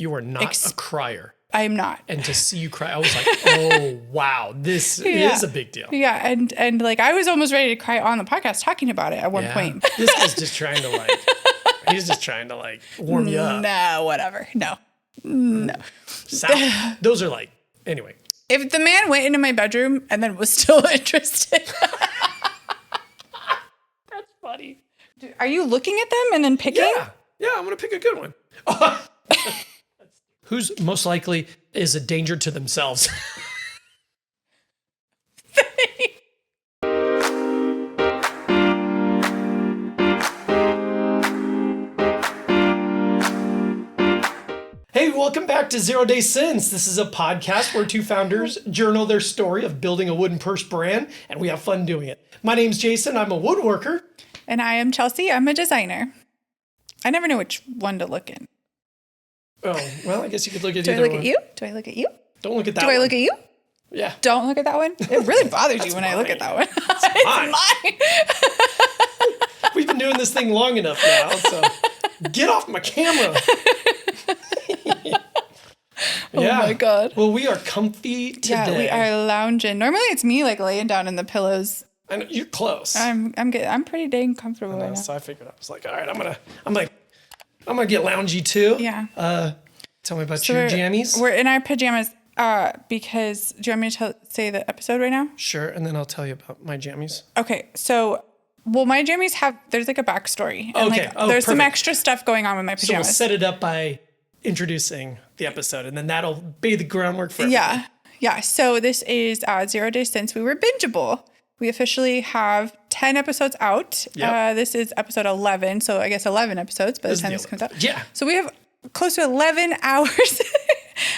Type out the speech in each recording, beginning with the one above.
You are not a crier. I am not. And to see you cry, I was like, oh, wow, this is a big deal. Yeah. And like, I was almost ready to cry on the podcast talking about it at one point. This guy's just trying to he's just trying to warm you up. No, whatever. No. Those are anyway. If the man went into my bedroom and then was still interested. That's funny. Are you looking at them and then picking? Yeah, I'm going to pick a good one. Who's most likely is a danger to themselves? Hey, welcome back to 0 Day Sins. This is a podcast where two founders journal their story of building a wooden purse brand, and we have fun doing it. My name's Jason. I'm a woodworker. And I am Chelsea. I'm a designer. I never know which one to look in. Oh, well, I guess you could look at Do either I look one. at you? Do I look at you? Don't look at that Do one. I look at you? Yeah. Don't look at that one? It really bothers you when I look at that one. It's mine. We've been doing this thing long enough now, so get off my camera. Oh my God. Well, we are comfy today. Yeah, we are lounging. Normally it's me laying down in the pillows. I know, you're close. I'm pretty dang comfortable right now. So I figured, I was like, all right, I'm gonna get loungy too. Yeah. Tell me about your jammies. We're in our pajamas because, do you want me to say the episode right now? Sure, and then I'll tell you about my jammies. Okay, so, my jammies there's a backstory. And okay, there's some perfect. extra stuff going on with my So pajamas. we'll set it up by introducing the episode, and then that'll be the groundwork for everything. Yeah. So this is 0 days since we were bingeable. We officially have 10 episodes out. Yep. This is episode 11, so I guess 11 episodes by the time this comes out. Yeah. So we have close to 11 hours,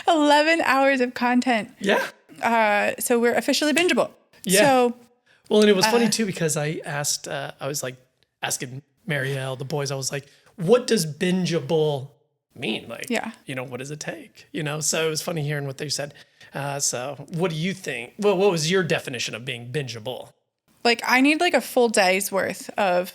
11 hours of content. Yeah. So we're officially bingeable. Yeah. So, well, and it was funny too because I asked, I was asking Marielle, the boys, I was like, what does bingeable mean? What does it take? So it was funny hearing what they said. So what do you think? Well, what was your definition of being bingeable? I need a full day's worth of,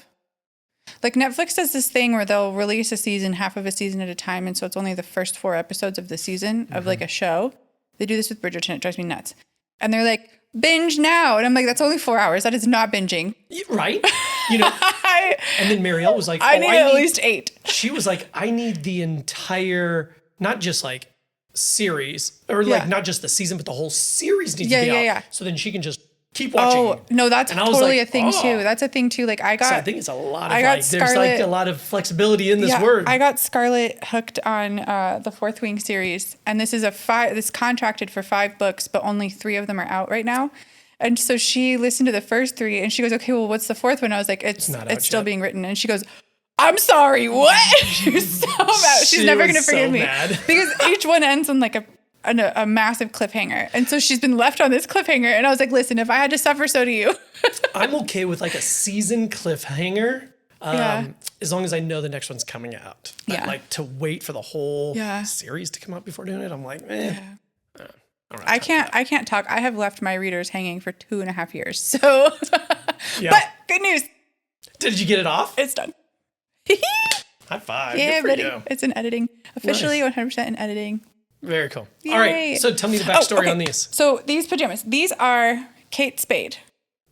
Netflix does this thing where they'll release a season, half of a season at a time. And so it's only the first 4 episodes of the season of a show. They do this with Bridgerton. It drives me nuts. And they're like, binge now. And I'm like, that's only 4 hours. That is not binging. Right. And then Marielle was like, I need at least 8. She was like, I need the entire, not just series or not just the season, but the whole series needs to be out. Yeah. So then she can just keep watching. Oh, no, that's totally a thing too. That's a thing too. I think it's a lot of Scarlett, there's a lot of flexibility in this word. I got Scarlett hooked on the Fourth Wing series. And this is this contracted for 5 books, but only 3 of them are out right now. And so she listened to the first 3 and she goes, okay, well, what's the 4th one? I was like, it's still being written. And she goes, I'm sorry, what? She was so mad. She's never going to forgive me. Because each one ends on a massive cliffhanger. And so she's been left on this cliffhanger. And I was like, listen, if I had to suffer, so do you. I'm okay with a season cliffhanger. As long as I know the next one's coming out. But to wait for the whole series to come out before doing it, I'm like, I can't talk. I have left my readers hanging for 2.5 years. So, but good news. Did you get it off? It's done. High five. Yeah, good for buddy. you. It's in editing. Officially 100% in editing. Very cool. Yay. All right. So tell me the backstory on these. So these pajamas, these are Kate Spade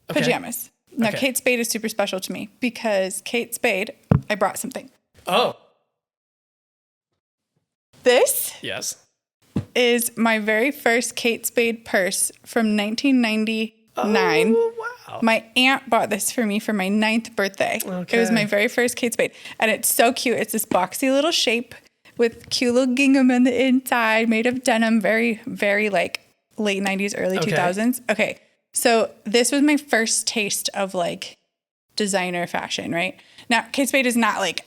pajamas. Okay. Now, Kate Spade is super special to me because Kate Spade, I brought something. Oh. This is my very first Kate Spade purse from 1999. Oh, wow. My aunt bought this for me for my 9th birthday. Okay. It was my very first Kate Spade. And it's so cute. It's this boxy little shape with cute little gingham on the inside, made of denim, very, very late 90s, early 2000s. Okay. So this was my first taste of designer fashion, right? Now, Kate Spade is not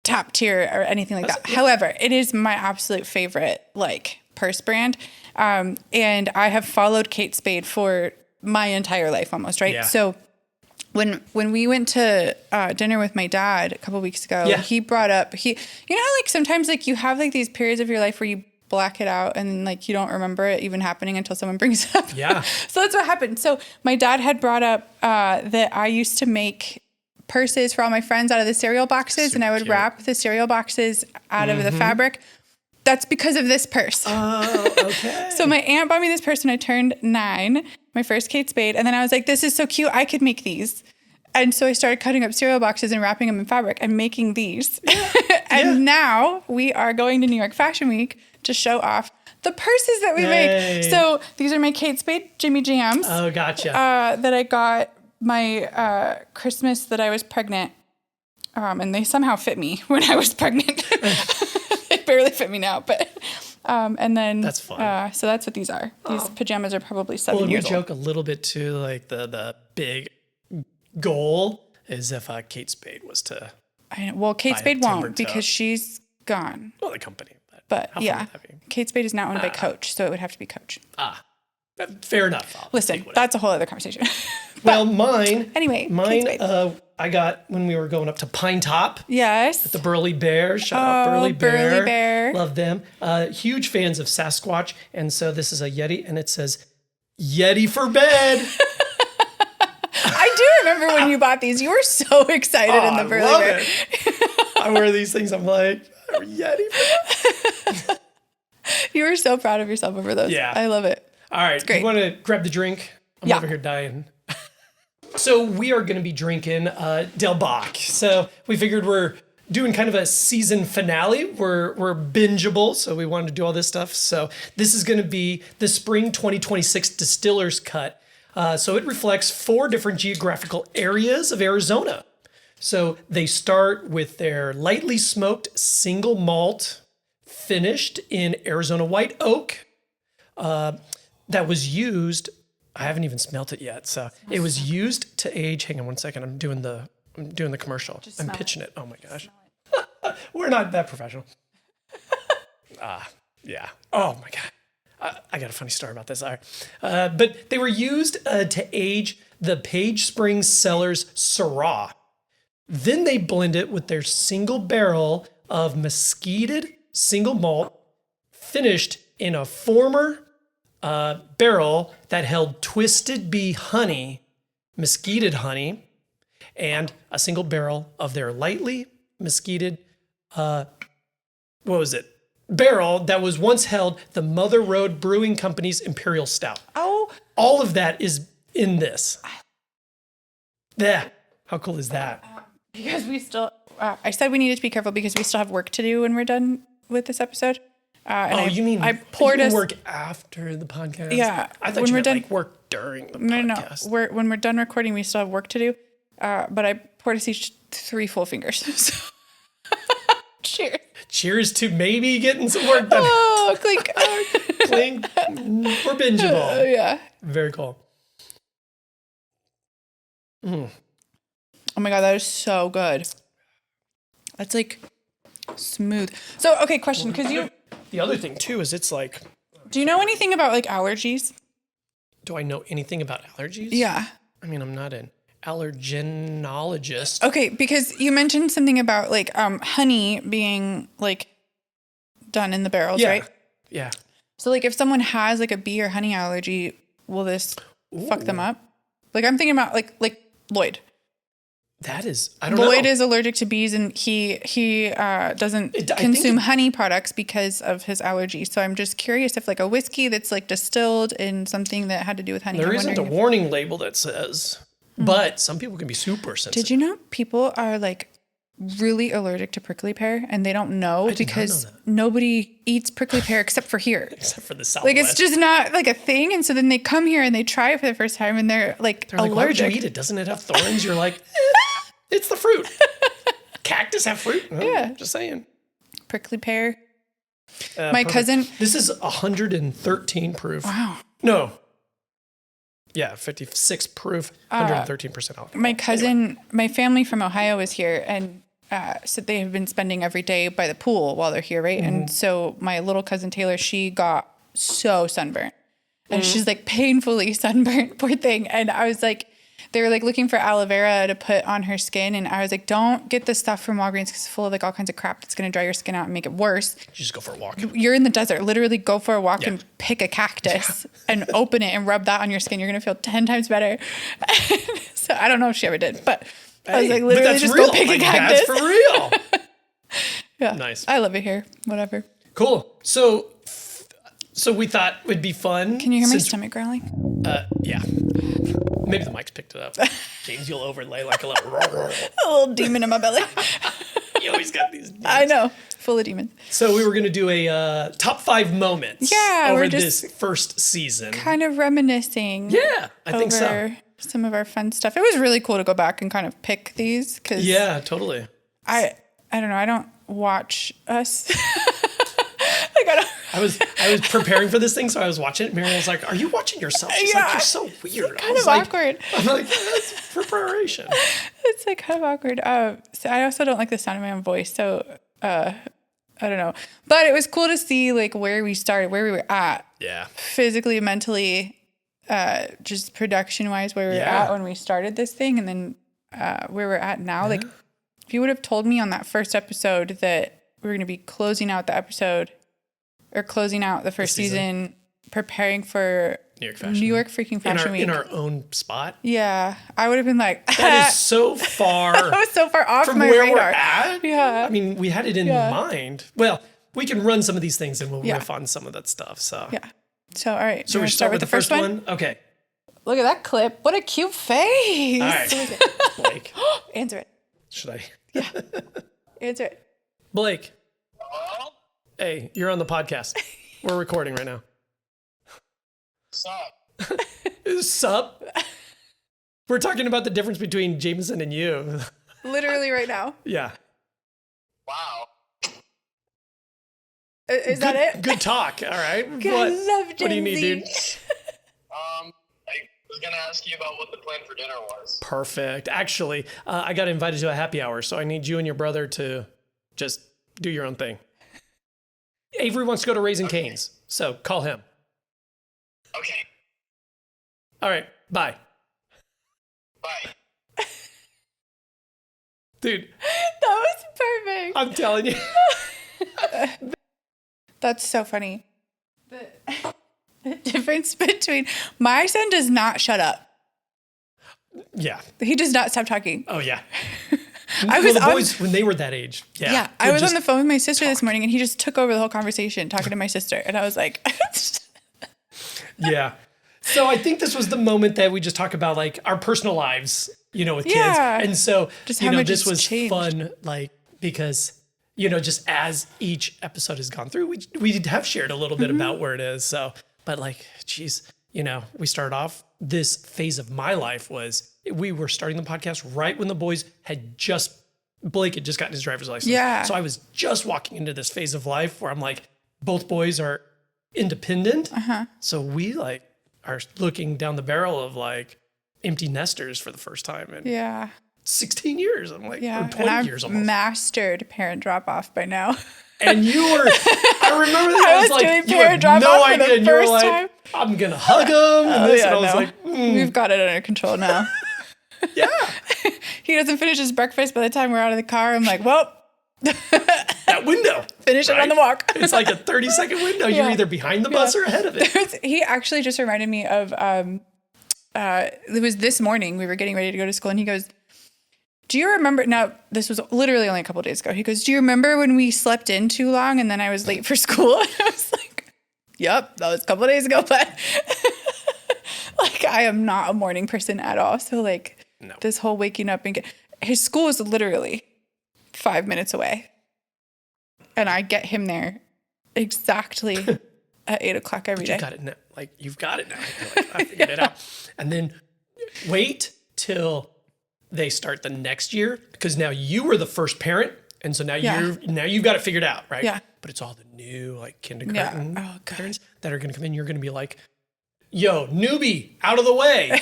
top tier or anything like that. However, it is my absolute favorite purse brand. And I have followed Kate Spade for my entire life almost, right? Yeah. So when we went to dinner with my dad a couple weeks ago, he brought up, you know how sometimes you have these periods of your life where you black it out and you don't remember it even happening until someone brings it up. Yeah. So that's what happened. So my dad had brought up that I used to make purses for all my friends out of the cereal boxes, and I would wrap the cereal boxes out of the fabric. That's because of this purse. Oh, okay. So my aunt bought me this purse when I turned 9, my first Kate Spade. And then I was like, this is so cute. I could make these. And so I started cutting up cereal boxes and wrapping them in fabric and making these. And now we are going to New York Fashion Week to show off the purses that we make. So these are my Kate Spade Jimmy Jams. Oh, gotcha. That I got my Christmas that I was pregnant. And they somehow fit me when I was pregnant. They barely fit me now, but and then that's fun. So that's what these are. These pajamas are probably 7 years old. We joke a little bit too, like the big goal is if Kate Spade was to. Kate Spade won't because she's gone. Well, the company. But yeah, Kate Spade is now owned by Coach, so it would have to be Coach. Fair enough. Listen, that's a whole other conversation. Well, mine. Anyway, I got when we were going up to Pine Top. Yes. At the Burly Bear. Shout out Burly Bear. Burly Bear. Love them. Huge fans of Sasquatch. And so this is a Yeti, and it says, Yeti for bed. I do remember when you bought these. You were so excited in the Burly Bear. I wear these things. I'm like, Yeti for bed. You were so proud of yourself over those. Yeah. I love it. All right. Great. You want to grab the drink? I'm over here dying. So we are going to be drinking Del Bach. So we figured we're doing kind of a season finale. We're bingeable, so we wanted to do all this stuff. So this is going to be the spring 2026 Distiller's Cut. So it reflects 4 different geographical areas of Arizona. So they start with their lightly smoked single malt finished in Arizona white oak that was used. I haven't even smelt it yet. So it was used to age. Hang on one second. I'm doing the commercial. I'm pitching it. Oh my gosh. We're not that professional. Yeah. Oh my God. I got a funny story about this. All right. But they were used to age the Page Springs Cellars Syrah. Then they blend it with their single barrel of mesquited single malt finished in a former barrel that held Twisted Bee honey, mesquited honey, and a single barrel of their lightly mesquited, barrel that was once held the Mother Road Brewing Company's Imperial Stout. Oh. All of that is in this. Yeah. How cool is that? Because we still, I said we needed to be careful because we still have work to do when we're done with this episode. You mean I poured us work after the podcast? Yeah. I thought you meant like work during the podcast. No. When we're done recording, we still have work to do. But I poured us each 3 full fingers. So. Cheers. Cheers to maybe getting some work done. Oh, clink. Clink. We're bingeable. Yeah. Very cool. Oh my God, that is so good. That's like smooth. So, okay, question, because the other thing too is it's like. Do you know anything about like allergies? Do I know anything about allergies? Yeah. I mean, I'm not an allergenologist. Okay, because you mentioned something about like honey being like done in the barrels, right? Yeah. So like if someone has like a bee or honey allergy, will this fuck them up? Like I'm thinking about like Lloyd. That is, I don't know. Lloyd is allergic to bees and he doesn't consume honey products because of his allergy. So I'm just curious if like a whiskey that's like distilled in something that had to do with honey. There isn't a warning label that says, but some people can be super sensitive. Did you know people are like really allergic to prickly pear and they don't know because nobody eats prickly pear except for here. Except for the Southwest. Like it's just not like a thing. And so then they come here and they try it for the first time and they're allergic. Why would you eat it? Doesn't it have thorns? You're like, it's the fruit. Cactus have fruit? Yeah. Just saying. Prickly pear. My cousin. This is 113 proof. Wow. No. Yeah, 56 proof, 113% alcohol. My cousin, my family from Ohio is here and so they have been spending every day by the pool while they're here, right? Mm-hmm. And so my little cousin Taylor, she got so sunburnt. And she's like painfully sunburnt, poor thing. And I was like, they were like looking for aloe vera to put on her skin. And I was like, don't get this stuff from Walgreens because it's full of like all kinds of crap that's going to dry your skin out and make it worse. You just go for a walk. You're in the desert. Literally go for a walk and pick a cactus and open it and rub that on your skin. You're going to feel 10 times better. So I don't know if she ever did, but I was like, literally just go pick a cactus. That's for real. Yeah. Nice. I love it here. Whatever. Cool. So we thought it would be fun. Can you hear my stomach growling? Yeah. Maybe the mic's picked it up. James, you'll overlay like a little... a little demon in my belly. You always got these demons. I know. Full of demons. So we were going to do a top 5 moments over this first season. Kind of reminiscing. Yeah, I think so. Some of our fun stuff. It was really cool to go back and kind of pick these. Yeah, totally. I don't know. I don't watch us. I was preparing for this thing, so I was watching it. Mary was like, "Are you watching yourself?" She's like, "You're so weird." It's kind of awkward. I'm like, "That's preparation." It's like kind of awkward. So I also don't like the sound of my own voice, so I don't know. But it was cool to see like where we started, where we were at. Yeah. Physically, mentally, just production wise, where we were at when we started this thing, and then where we're at now. Yeah. Like, if you would have told me on that first episode that we were going to be closing out the episode. Or closing out the first season, preparing for New York freaking Fashion Week. In our own spot? Yeah. I would have been like... That is so far... That was so far off from my where radar. We're at. Yeah. I mean, we had it in mind. Well, we can run some of these things and we'll riff on some of that stuff. So yeah. So, all right. So we start with the first one? Okay. Look at that clip. What a cute face. All right. Blake. Answer it. Should I? Yeah. Answer it. Blake. Hey, you're on the podcast. We're recording right now. Sup? Sup? We're talking about the difference between Jameson and you. Literally right now. Yeah. Wow. Is that it? Good talk. All right. God, I love Jamesy. What do you need, dude? I was going to ask you about what the plan for dinner was. Perfect. Actually, I got invited to a happy hour, so I need you and your brother to just do your own thing. Avery wants to go to Raising Cane's, so call him. Okay. All right, bye. Bye. Dude. That was perfect. I'm telling you. That's so funny. The difference between... My son does not shut up. Yeah. He does not stop talking. Oh, yeah. The boys, when they were that age. Yeah. Yeah. I was on the phone with my sister this morning and he just took over the whole conversation talking to my sister. And I was like... Yeah. So I think this was the moment that we just talk about like our personal lives, with kids. And so, just this was changed. Fun, like, because, just as each episode has gone through, we have shared a little bit about where it is. So, but like, geez, we started off, this phase of my life was, we were starting the podcast right when the boys Blake had just gotten his driver's license. Yeah. So I was just walking into this phase of life where I'm like, both boys are independent. So we like are looking down the barrel of like empty nesters for the first time in 16 years. I'm like, or 20 years almost. Mastered parent drop off by now. And you were, I remember that I was like, doing parent drop off for the first time. I'm going to hug him. And this, and I was like, We've got it under control now. Yeah. He doesn't finish his breakfast by the time we're out of the car. I'm like, well. That window. Finish it on the walk. It's like a 30-second window. You're either behind the bus or ahead of it. He actually just reminded me of, it was this morning. We were getting ready to go to school and he goes, do you remember, now this was literally only a couple of days ago. He goes, do you remember when we slept in too long and then I was late for school? And I was like, yep, that was a couple of days ago. But like, I am not a morning person at all. So like this whole waking up and his school is literally 5 minutes away. And I get him there exactly at 8 o'clock every day. You got it now. Like, you've got it now. Like, I figured it out. And then wait till they start the next year, because now you were the first parent. And so now you've got it figured out, right? Yeah. But it's all the new like kindergarten parents that are going to come in. You're going to be like, yo, newbie, out of the way.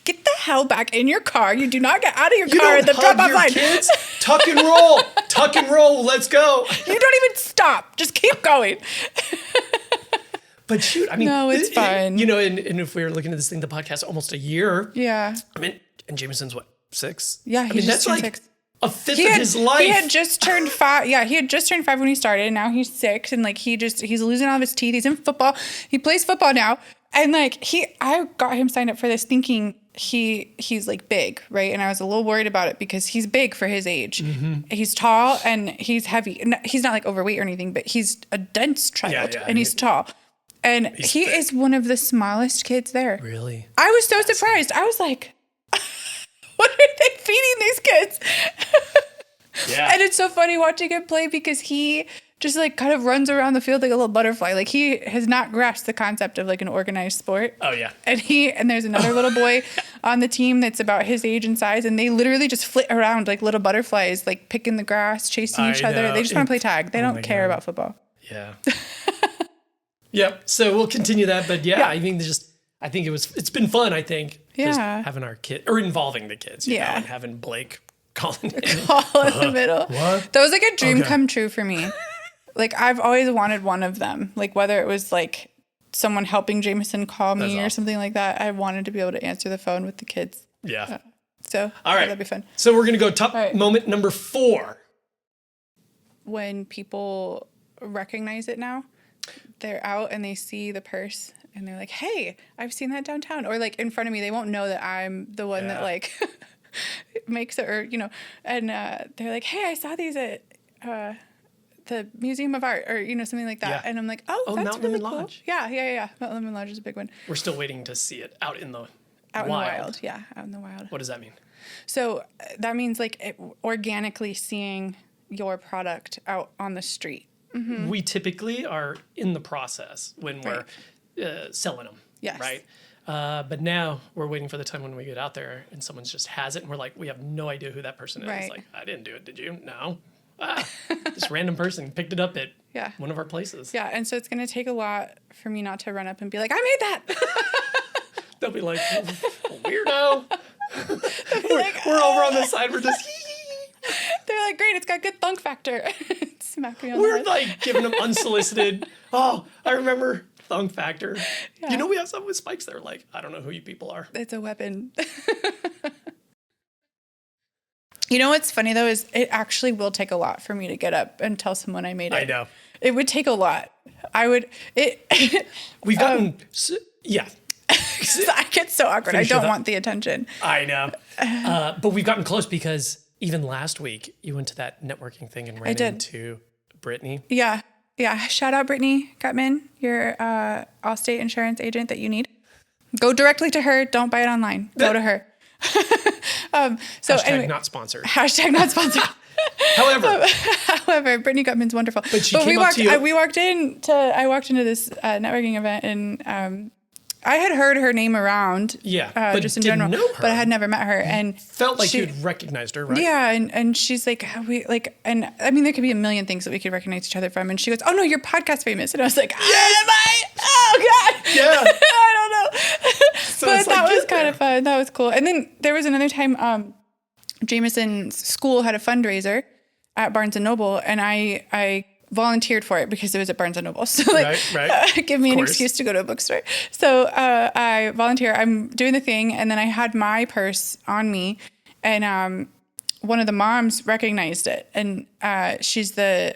Get the hell back in your car. You do not get out of your car at the drop-off line. Kids, tuck and roll. Tuck and roll. Let's go. You don't even stop. Just keep going. But shoot, I mean, no, it's fine. And if we were looking at this thing, the podcast, almost a year. Yeah. I mean, and Jameson's what, 6? Yeah. That's like 6. A fifth of his life. He had just turned 5. Yeah, he had just turned 5 when he started, and now he's 6, and like he's losing all of his teeth. He's in football. He plays football now. And like I got him signed up for this thinking he's like big, right? And I was a little worried about it because he's big for his age. He's tall and he's heavy. He's not like overweight or anything, but he's a dense child and he's tall. And he is one of the smallest kids there. Really? I was so surprised. I was like, what are they feeding these kids? And it's so funny watching him play because he just like kind of runs around the field like a little butterfly. Like he has not grasped the concept of like an organized sport. Oh yeah. And there's another little boy on the team that's about his age and size, and they literally just flit around like little butterflies, like picking the grass, chasing each other. They just want to play tag. They don't care about football. Yeah. Yep. So we'll continue that, but I think it's been fun. I think just having our kid or involving the kids, you know, and having Blake call in the middle. What? That was like a dream come true for me. Like I've always wanted one of them. Like whether it was like someone helping Jameson call me or something like that, I wanted to be able to answer the phone with the kids. Yeah. So all right, that'd be fun. So we're gonna go moment number 4. When people recognize it now, they're out and they see the purse and they're like, "Hey, I've seen that downtown," or like in front of me. They won't know that I'm the one that like makes it, or you know. And they're like, "Hey, I saw these at the Museum of Art," or you know, something like that. And I'm like, "Oh, that's Mountain really Lemon cool." Lodge. Yeah. Mountain Lemon Lodge is a big one. We're still waiting to see it out in the wild. Out in the wild. What does that mean? So that means like organically seeing your product out on the street. Mm-hmm. We typically are in the process when we're selling them. Yes. Right. But now we're waiting for the time when we get out there and someone just has it and we're like, we have no idea who that person is. Right. Like, I didn't do it. Did you? No. This random person picked it up at one of our places. Yeah. And so it's going to take a lot for me not to run up and be like, "I made that." They'll be like, weirdo. We're over on the side. We're just They're like, "Great, it's got good thunk factor." Smack me on the We're head. like giving them unsolicited. Oh, I remember thunk factor. Yeah. You know, we have some with spikes that are like, I don't know who you people are. It's a weapon. You know what's funny though is it actually will take a lot for me to get up and tell someone I made it. I know. It would take a lot. We've gotten I get so awkward. I don't want the attention. I know. But we've gotten close because even last week you went to that networking thing and ran into Brittany. Yeah. Shout out Brittany Gutman, your Allstate insurance agent that you need. Go directly to her. Don't buy it online. Go to her. Hashtag not sponsored. Hashtag not sponsored. However, Brittany Gutman's wonderful. But she came up to you. I walked into this networking event and I had heard her name around, but just in didn't general, know her. but I had never met her. And felt like you'd recognized her, right? Yeah, and she's like, and I mean, there could be a million things that we could recognize each other from. And she goes, "Oh no, you're podcast famous," and I was like, "Am I? Oh God, yeah, I don't know." So but that was kind of fun. That was cool. And then there was another time, Jameson's school had a fundraiser at Barnes and Noble, and I volunteered for it because it was at Barnes and Noble. So like, give me an excuse to go to a bookstore. So I volunteer. I'm doing the thing, and then I had my purse on me, and one of the moms recognized it, and she's the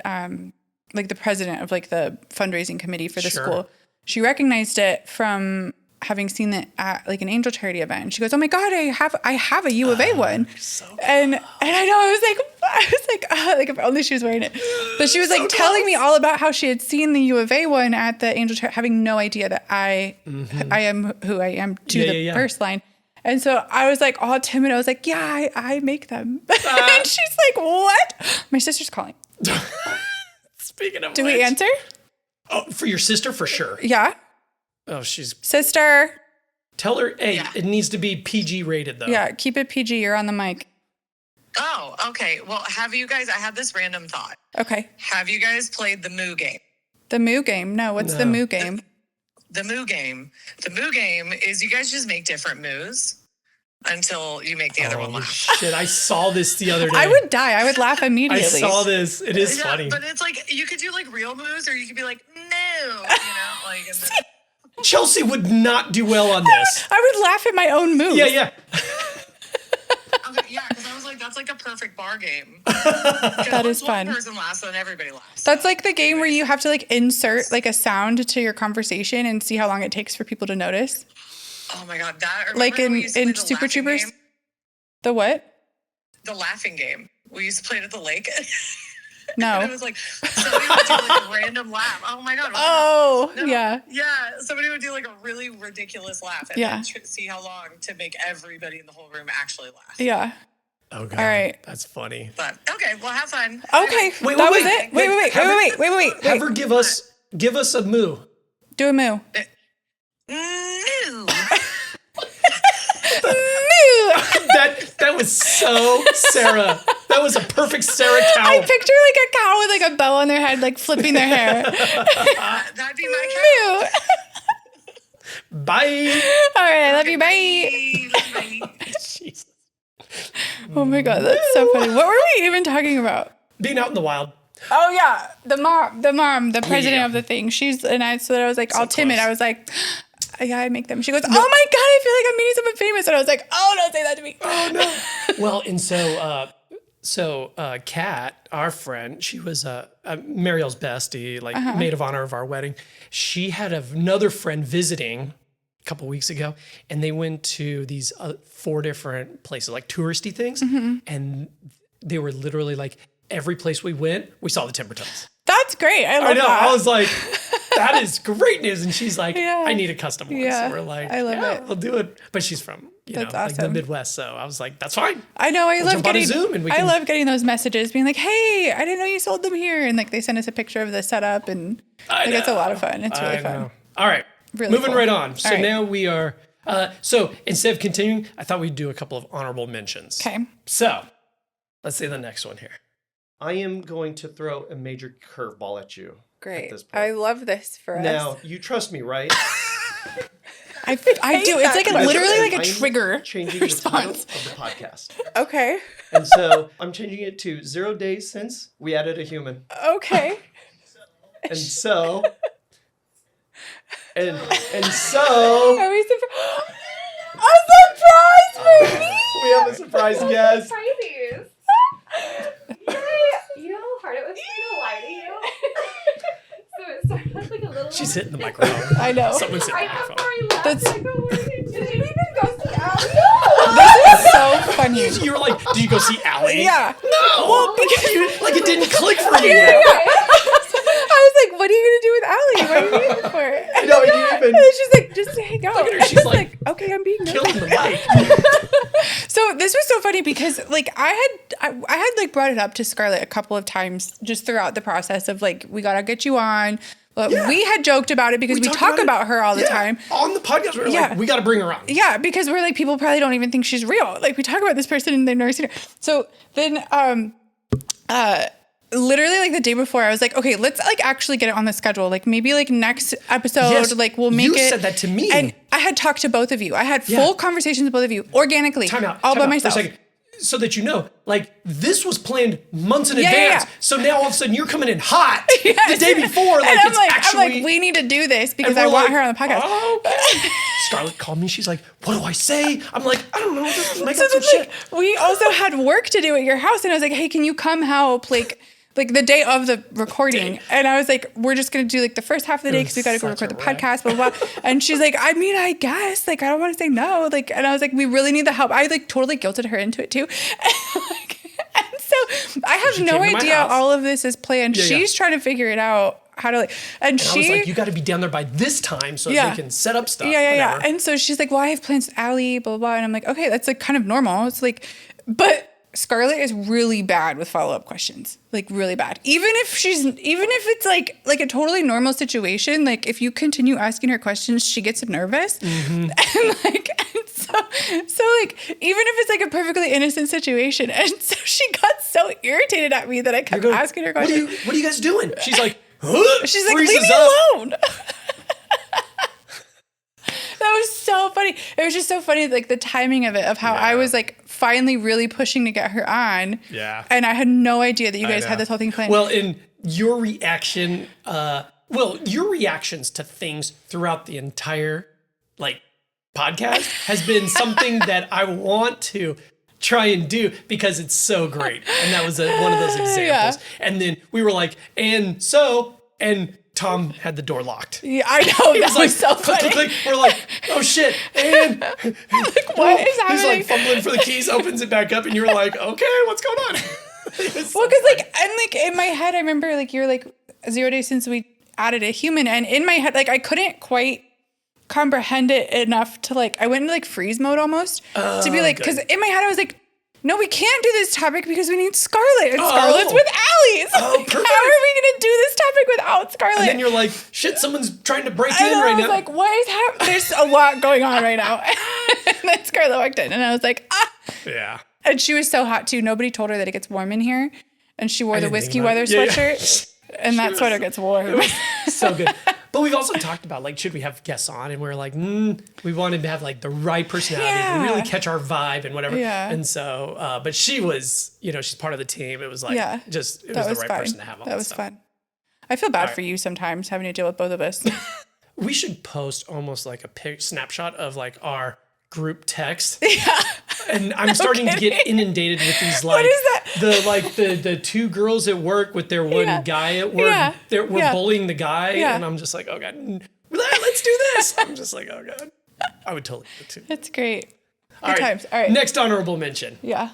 like the president of like the fundraising committee for the school. She recognized it from having seen it at like an angel charity event, and she goes, "Oh my God, I have a U of A one," and I know I was like, if only she was wearing it. But she was like telling me all about how she had seen the U of A one at the angel charity, having no idea that I am who I am to the purse line. And so I was like all timid. I was like, "Yeah, I make them." And she's like, "What?" My sister's calling. Speaking of do we answer? Oh, for your sister, for sure. Yeah. Oh, she's... Sister. Tell her, hey, it needs to be PG rated, though. Yeah, keep it PG. You're on the mic. Oh, okay. Well, have you guys... I had this random thought. Okay. Have you guys played the Moo game? The Moo game? No, what's the Moo game? The Moo game. The Moo game is you guys just make different moos until you make the other one laugh. Shit, I saw this the other day. I would die. I would laugh immediately. I saw this. It is funny. But it's like, you could do like real moos, or you could be like, no, you know, like... And then, Chelsea would not do well on this. I would laugh at my own moves. Yeah. okay, yeah, because I was like, that's like a perfect bar game. That is fun. One person laughs, then everybody laughs. That's like the game where you have to like insert like a sound to your conversation and see how long it takes for people to notice. Oh my God. That Like in Super Troopers. Game? The what? The laughing game. We used to play it at the lake. No. And it was like, somebody would do like a random laugh. Oh my God. Oh, no. yeah. Yeah. Somebody would do like a really ridiculous laugh and then see how long to make everybody in the whole room actually laugh. Yeah. Oh God. All right. That's funny. But okay, well, have fun. Okay. Wait, that wait, was it. Wait. Have her give us a moo. Do a moo. Moo. That was so Sarah. That was a perfect Sarah cow. I picture like a cow with like a bow on their head, like flipping their hair. That'd be my cow. Moo. Bye. All right, I love you. Bye. Bye. Jesus. Oh my God, that's so funny. What were we even talking about? Being out in the wild. Oh yeah, the mom, the president of the thing. So I was like all timid. I was like, yeah, I make them. She goes, oh my God, I feel like I'm meeting someone famous. And I was like, oh, don't say that to me. Oh no. Well, and so Kat, our friend, she was Marielle's bestie, like maid of honor of our wedding. She had another friend visiting a couple weeks ago, and they went to these 4 different places, like touristy things, and they were literally like, every place we went, we saw the Timber Totes. That's great. I love that. I was like, that is great news. And she's like, I need a custom one. Yeah, so we're like, I love it. We'll do it. But she's from, like the Midwest. So I was like, that's fine. I know. I love getting Zoom and I love getting those messages being like, hey, I didn't know you sold them here. And like they send us a picture of the setup and like it's a lot of fun. It's really fun. All right. Really Moving cool. right on. So All right. now we are, so instead of continuing, I thought we'd do a couple of honorable mentions. Okay. So let's say the next one here. I am going to throw a major curveball at you. Great. At this point. I love this for us. Now, you trust me, right? I do. It's like literally like a trigger changing response. the title of the podcast. Okay. And so I'm changing it to 0 days since we added a human. Okay. And so and so Are we a surprise for me? we have a surprise guest. Surprises. You know how hard it was for me to lie to you? So it started with like a little... She's hitting the microphone. I know. Someone's hitting Right the before microphone. we left, That's- I go, "Where did you even go see Allie?" This is so funny. You were like, did you go see Allie? Yeah. No. Well, because Like it didn't click for you. I was like, what are you going to do with Allie? What are you waiting for? No, you didn't even. And then she's like, just hang out. Look at her. She's I was like, okay, I'm being killing the nervous. mic. So this was so funny because like I had like brought it up to Scarlett a couple of times just throughout the process of like, we got to get you on. But we had joked about it because we talk about her all the time. On the podcast, we're like, we got to bring her on. Yeah, because we're like, people probably don't even think she's real. Like we talk about this person and they've never seen her. So then literally like the day before I was like, okay, let's like actually get it on the schedule. Like maybe like next episode, like we'll make it. You said that to me. And I had talked to both of you. I had full conversations with both of you organically. All by myself. For a second. So that you know, like this was planned months in advance. Yeah. So now all of a sudden you're coming in hot the day before. Like and it's actually. I'm like, we need to do this because I want her on the podcast. Oh, okay. Scarlett called me. She's like, what do I say? I'm like, I don't know. Just make So up some then, shit. like, we also had work to do at your house, and I was like, hey, can you come help? Like the day of the recording. And I was like, we're just going to do like the first half of the day because we got to go record the podcast, blah, blah, blah. And she's like, I mean, I guess, like, I don't want to say no. Like, and I was like, we really need the help. I like totally guilted her into it too. And so I have no idea all of this is planned. She's trying to figure it out. How to like, and I was like, you got to be down there by this time so they can set up stuff. Yeah. And so she's like, well, I have plans with Allie, blah, blah, blah. And I'm like, okay, that's like kind of normal. It's like, but Scarlett is really bad with follow-up questions, like really bad. Even if it's like a totally normal situation, like if you continue asking her questions, she gets nervous. And like, and so like, even if it's like a perfectly innocent situation. And so she got so irritated at me that I kept asking her questions. What are you guys doing? She's like, huh? She's like, leave me alone. That was so funny. It was just so funny, like the timing of it, of how I was like finally really pushing to get her on. Yeah. And I had no idea that you guys had this whole thing planned. Well, in your reaction, your reactions to things throughout the entire like podcast has been something that I want to try and do because it's so great. And that was one of those examples. And then we were like, and Tom had the door locked. Yeah, I know. That was so funny. Click, click, click. We're like, oh shit. And like, what is happening? He's like fumbling for the keys, opens it back up, and you're like, okay, what's going on? Well, because like, and like in my head, I remember like you're like 0 days since we added a human, and in my head, like I couldn't quite comprehend it enough to like, I went into like freeze mode almost to be like, because in my head I was like, no, we can't do this topic because we need Scarlett. And Scarlett's with Allie's. Oh, like, perfect. how are we going to do this topic without Scarlett? And then you're like, shit, someone's trying to break in right I was now. like, what is happening? There's a lot going on right now. And then Scarlett walked in and I was like, ah. Yeah. And she was so hot too. Nobody told her that it gets warm in here. And she wore the whiskey weather sweatshirt. And that sweater gets warm. So good. But we've also talked about, like, should we have guests on? And we were like, we wanted to have, like, the right personality to really catch our vibe and whatever. Yeah. And so, but she was, she's part of the team. It was like, it was the right person to have on. That was fun. I feel bad for you sometimes having to deal with both of us. We should post almost like a snapshot of, like, our group text. Yeah. And I'm starting to get inundated with these, like, what is that? the two girls at work with their one guy at work. We're bullying the guy, and I'm just like, oh god, let's do this. I'm just like, oh god, I would totally do it too. That's great. All right. Times. All right. Next honorable mention. Yeah.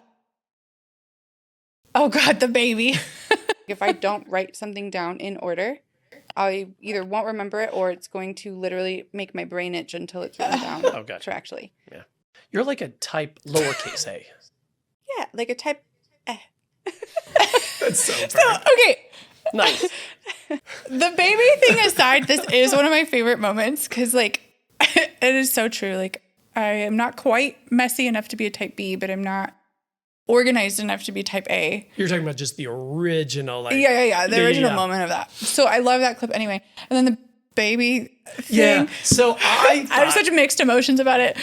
Oh god, the baby. If I don't write something down in order, I either won't remember it or it's going to literally make my brain itch until it's written down. Oh, gotcha. Correctly. Yeah. You're like a type lowercase a. Yeah, like a type. That's so perfect. So, okay. Nice. The baby thing aside, this is one of my favorite moments because, like, it is so true. Like, I am not quite messy enough to be a type B, but I'm not organized enough to be type A. You're talking about just the original, like. Yeah. The original moment of that. So I love that clip anyway. And then the baby thing. Yeah. So I have such mixed emotions about it.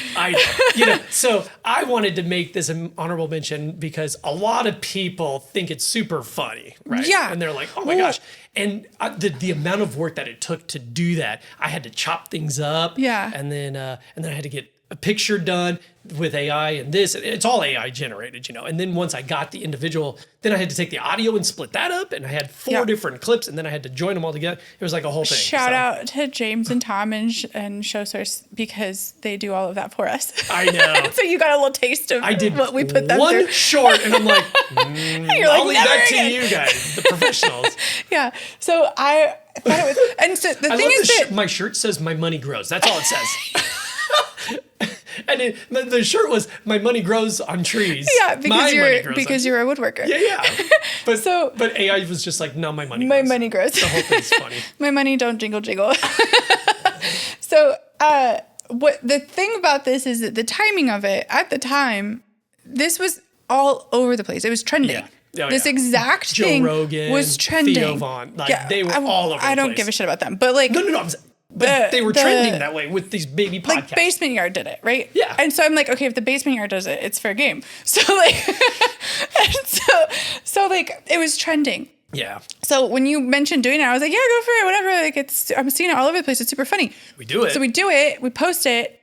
So I wanted to make this an honorable mention because a lot of people think it's super funny, right? Yeah. And they're like, oh my gosh. And the amount of work that it took to do that, I had to chop things up. Yeah. And then I had to get a picture done with AI and this. It's all AI generated, And then once I got the individual, then I had to take the audio and split that up. And I had 4 different clips and then I had to join them all together. It was like a whole thing. Shout out to James and Tom and ShowSource because they do all of that for us. I know. So you got a little taste of what we put them through. One short and I'm like, I'll leave that to you guys, the professionals. Yeah. So I thought it was, and so the thing is that my shirt says my money grows. That's all it says. And the shirt was my money grows on trees. Yeah, because you're a woodworker. Yeah. But AI was just like, no, my money grows. My money grows. The whole thing's funny. My money don't jingle. So what the thing about this is that the timing of it at the time, this was all over the place. It was trending. Yeah. This exact thing Rogan, was trending. Theo Vaughn, they were all over the place. I don't give a shit about them, but like no. But they were trending that way with these baby podcasts. Like Basement Yard did it, right? Yeah. And so I'm like, okay, if the Basement Yard does it, it's fair game. So like, so like it was trending. Yeah. So when you mentioned doing it, I was like, yeah, go for it, whatever. Like I'm seeing it all over the place. It's super funny. We do it. So we do it. We post it.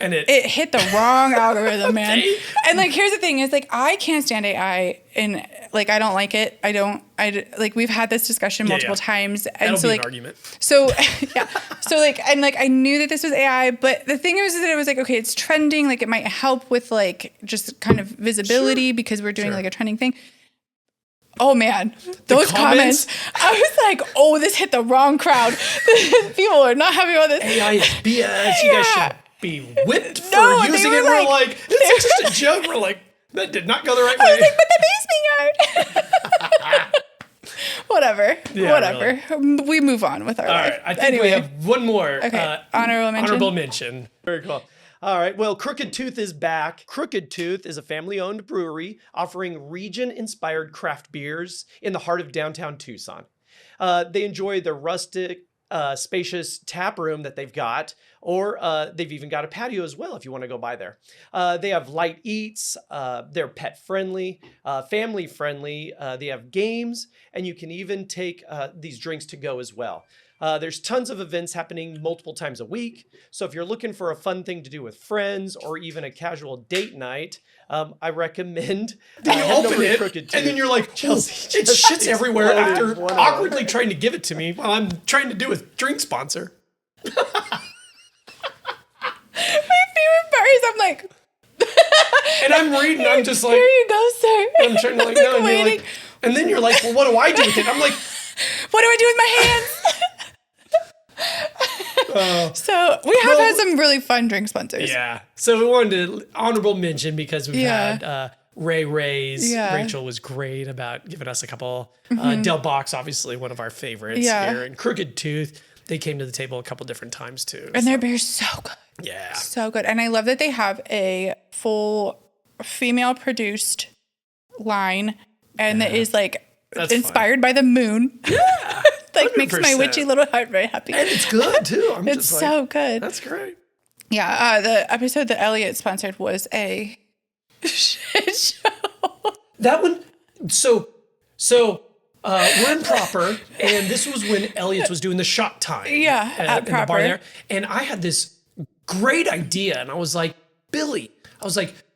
And it hit the wrong algorithm, man. And like, here's the thing is like, I can't stand AI and like, I don't like it. Like we've had this discussion multiple times. And that'll so be like, an argument. So yeah. So like, and like, I knew that this was AI, but the thing was that it was like, okay, it's trending. Like it might help with like just kind of visibility because we're doing like a trending thing. Oh man, those comments. I was like, oh, this hit the wrong crowd. People are not happy about this. AI is BS. You guys should be whipped for using it. We're like, it's just a joke. We're like, that did not go the right way. I was like, but the Basement Yard. Whatever. Really. We move on with our life. All right. I think we have one more. Okay. Honorable mention. Very cool. All right. Well, Crooked Tooth is back. Crooked Tooth is a family-owned brewery offering region-inspired craft beers in the heart of downtown Tucson. They enjoy the rustic, spacious tap room that they've got, or they've even got a patio as well if you want to go by there. They have light eats, they're pet friendly, family friendly, they have games, and you can even take these drinks to go as well. There's tons of events happening multiple times a week. So if you're looking for a fun thing to do with friends or even a casual date night, I recommend you open it, Crooked and then you're like, Chelsea, it shits everywhere after awkwardly trying to give it to me while I'm trying to do a drink sponsor. My favorite part is I'm like, and I'm reading, I'm just like, here you go, sir. I'm trying to like, no, and you're like, and then you're like, well, what do I do with it? I'm like, what do I do with my hands? So we have had some really fun drink sponsors. Yeah. So we wanted to honorable mention because we've had Ray's. Yeah. Rachel was great about giving us a couple. Del Box, obviously one of our favorites here. And Crooked Tooth, they came to the table a couple different times too. And their beer's so good. Yeah. So good. And I love that they have a full female produced line and that is like inspired by the moon. Yeah. Like makes my 100%. witchy little heart very happy. And it's good too. It's so good. That's great. Yeah. The episode that Elliot sponsored was a shit show. That one. So we're in Proper, and this was when Elliot's was doing the shot time. Yeah, at in the Proper. bar there. And I had this great idea, and I was like, Billy,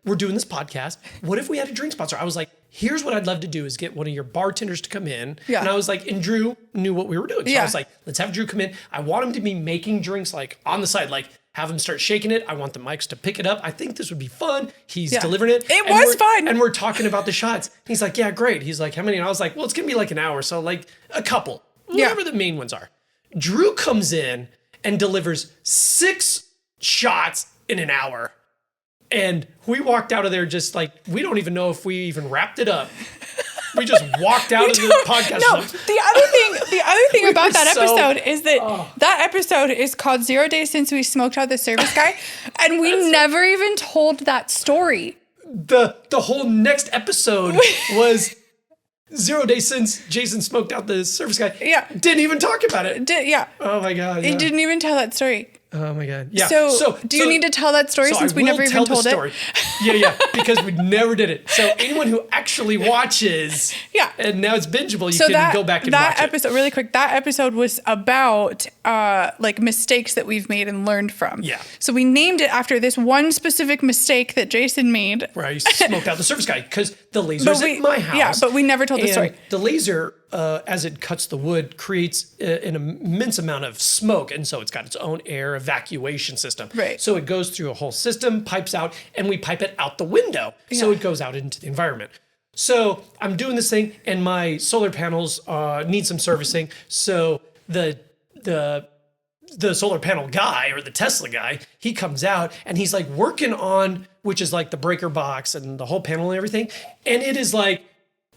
we're doing this podcast. What if we had a drink sponsor? I was like, here's what I'd love to do is get one of your bartenders to come in. Yeah. And I was like, and Drew knew what we were doing. So Yeah. I was like, let's have Drew come in. I want him to be making drinks like on the side, like have him start shaking it. I want the mics to pick it up. I think this would be fun. He's delivering it. It was fun. And we're talking about the shots. He's like, yeah, great. He's like, how many? And I was like, well, it's going to be like an hour. So like a couple, whatever the main ones are. Drew comes in and delivers 6 shots in an hour. And we walked out of there just like, we don't even know if we even wrapped it up. We just walked out of the podcast. No, the other thing about that so- episode is that that episode is called 0 Days Since We Smoked Out the Service Guy. And we never even told that story. The whole next episode was 0 days since Jason smoked out the service guy. Yeah. Didn't even talk about it. Yeah. Oh my God. It Yeah. didn't even tell that story. Oh my God. Yeah. So do you need to tell that story since we never even told it? Yeah, because we never did it. So anyone who actually watches, and now it's bingeable, you can go back and watch episode, really quick, that episode was about like mistakes that we've made and learned from. Yeah. So we named it after this one specific mistake that Jason made. Where I smoked out the service guy because the laser's at my house. Yeah, but we never told the story. The laser, as it cuts the wood, creates an immense amount of smoke. And so it's got its own air evacuation system. Right. So it goes through a whole system, pipes out, and we pipe it out the window. So it goes out into the environment. So I'm doing this thing, and my solar panels need some servicing. So the solar panel guy, or the Tesla guy, he comes out and he's like working on, which is like the breaker box and the whole panel and everything. And it is like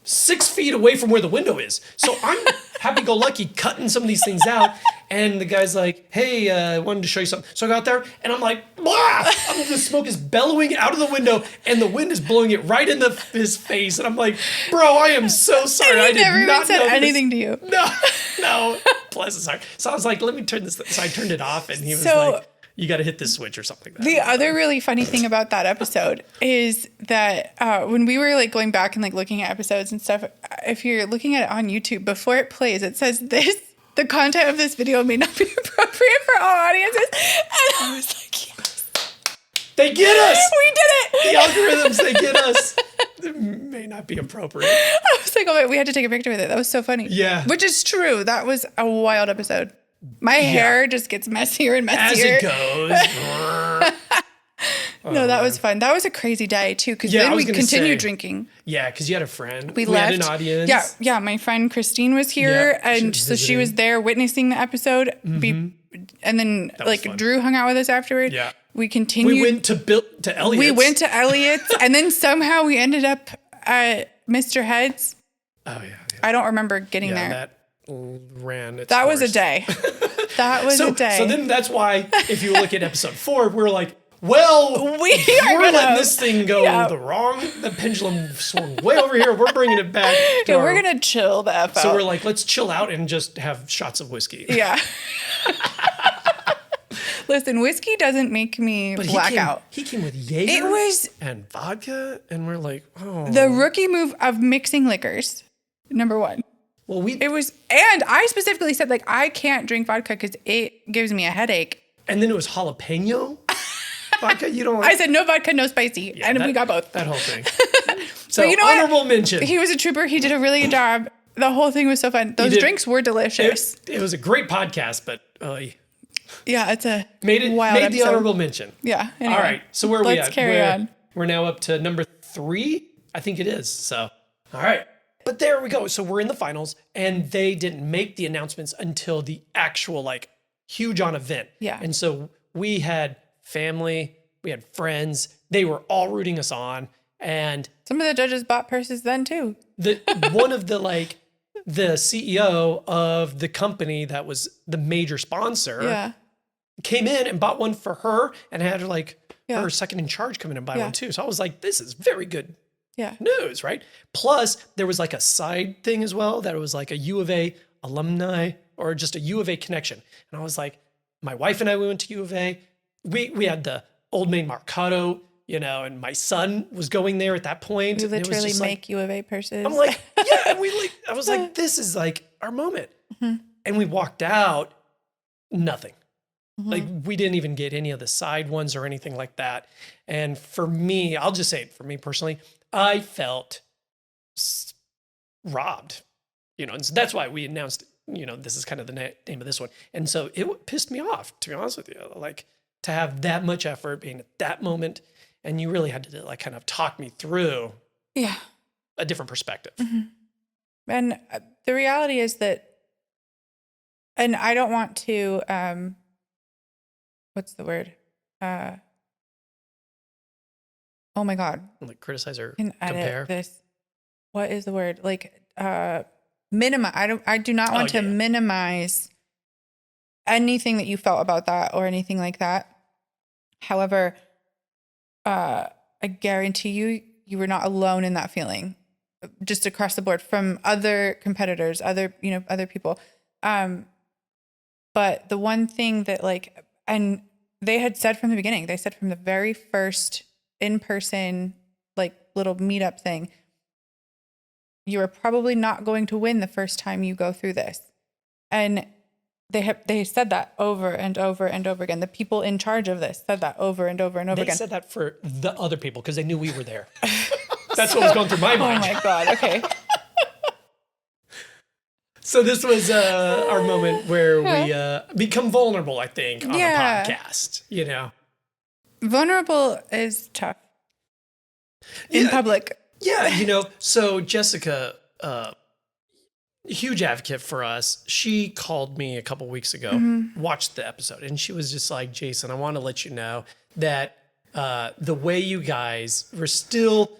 6 feet away from where the window is. So I'm happy-go-lucky cutting some of these things out. And the guy's like, hey, I wanted to show you something. So I got there and I'm like, blah! The smoke is bellowing out of the window and the wind is blowing it right in his face. And I'm like, bro, I am so sorry. And I he did never even not said know anything to you. No. Bless his heart. So I was like, let me turn this. So I turned it off and he was So- like, you got to hit this switch or something. The other really funny thing about that episode is that when we were like going back and like looking at episodes and stuff, if you're looking at it on YouTube, before it plays, it says the content of this video may not be appropriate for all audiences. And I was like, yes. They get us. We did it. The algorithms, they get us. It may not be appropriate. I was like, oh, wait, we had to take a picture with it. That was so funny. Yeah. Which is true. That was a wild episode. My hair just gets messier and messier. As it goes. No, that was fun. That was a crazy day too, because then we continued drinking. Yeah, because you had a friend. We had left. an audience. Yeah. My friend Christine was here, and so she was there witnessing the episode. And then like fun. Drew hung out with us afterward. Yeah. We continued. We went to Elliot's. We went to Elliot's, and then somehow we ended up at Mr. Head's. Oh yeah. I don't remember getting there. That ran. That was a day. That was a day. So then that's why if you look at episode 4, we're like, well, we're letting this thing go the pendulum swung way over here. We're bringing it back. We're going to chill the F out. So we're like, let's chill out and just have shots of whiskey. Yeah. Listen, whiskey doesn't make me black out. He came with Jaeger and vodka, and we're like, oh. The rookie move of mixing liquors, number 1. Well, it was, and I specifically said, like, I can't drink vodka because it gives me a headache. And then it was jalapeno vodka. You don't. I said no vodka, no spicy, Yeah, and we got both. That whole thing. So you know what? honorable mention. He was a trooper. He did a really good job. The whole thing was so fun. Those drinks were delicious. It was a great podcast, but yeah, it's a made wild the episode. honorable mention. Yeah. Anyway, all right. So where are we at? Let's carry on. We're now up to number 3. I think it is. So, all right. But there we go. So we're in the finals, and they didn't make the announcements until the actual like huge on event. Yeah. And so we had family, we had friends. They were all rooting us on, and some of the judges bought purses then too. One of the the CEO of the company that was the major sponsor came in and bought one for her, and had her second in charge come in and buy one too. So I was like, this is very good news, right? Plus there was like a side thing as well, that it was like a U of A alumni or just a U of A connection. And I was like, my wife and I, we went to U of A. We had the Old Main Mercado, and my son was going there at that point. We literally make like, U of A purses. I'm like, yeah. And I was like, this is like our moment. Mm-hmm. And we walked out, nothing. Mm-hmm. Like we didn't even get any of the side ones or anything like that. And for me, I'll just say it for me personally, I felt robbed, and so that's why we announced, this is kind of the name of this one. And so it pissed me off, to be honest with you, like to have that much effort being at that moment. And you really had to kind of talk me through a different perspective. Mm-hmm. And the reality is that, and I don't want to, what's the word? Oh my God. Like criticize or compare this. What is the word? Like, minimize. I do not want to minimize anything that you felt about that or anything like that. However, I guarantee you were not alone in that feeling, just across the board from other competitors, other people. But the one thing that and they had said from the beginning, they said from the very first in-person, little meetup thing, you are probably not going to win the first time you go through this. And they said that over and over and over again. The people in charge of this said that over and over and over again. They said that for the other people because they knew we were there. That's what was going through my mind. Oh my God. Okay. So this was our moment where we become vulnerable, I think, on a podcast, Vulnerable is tough in public. Yeah, so Jessica, huge advocate for us. She called me a couple weeks ago, watched the episode, and she was just like, Jason, I want to let you know that the way you guys were still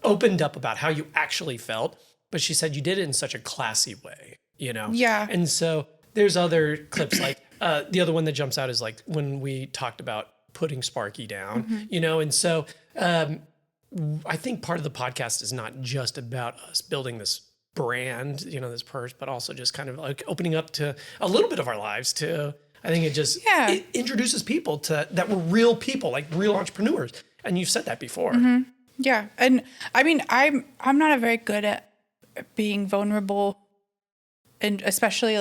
opened up about how you actually felt, but she said you did it in such a classy way, Yeah. And so there's other clips, like the other one that jumps out is like when we talked about putting Sparky down, and so I think part of the podcast is not just about us building this brand, this purse, but also just kind of like opening up to a little bit of our lives too. I think it just it introduces people to that we're real people, like real entrepreneurs. And you've said that before. Mm-hmm. Yeah. And I mean, I'm not very good at being vulnerable, and especially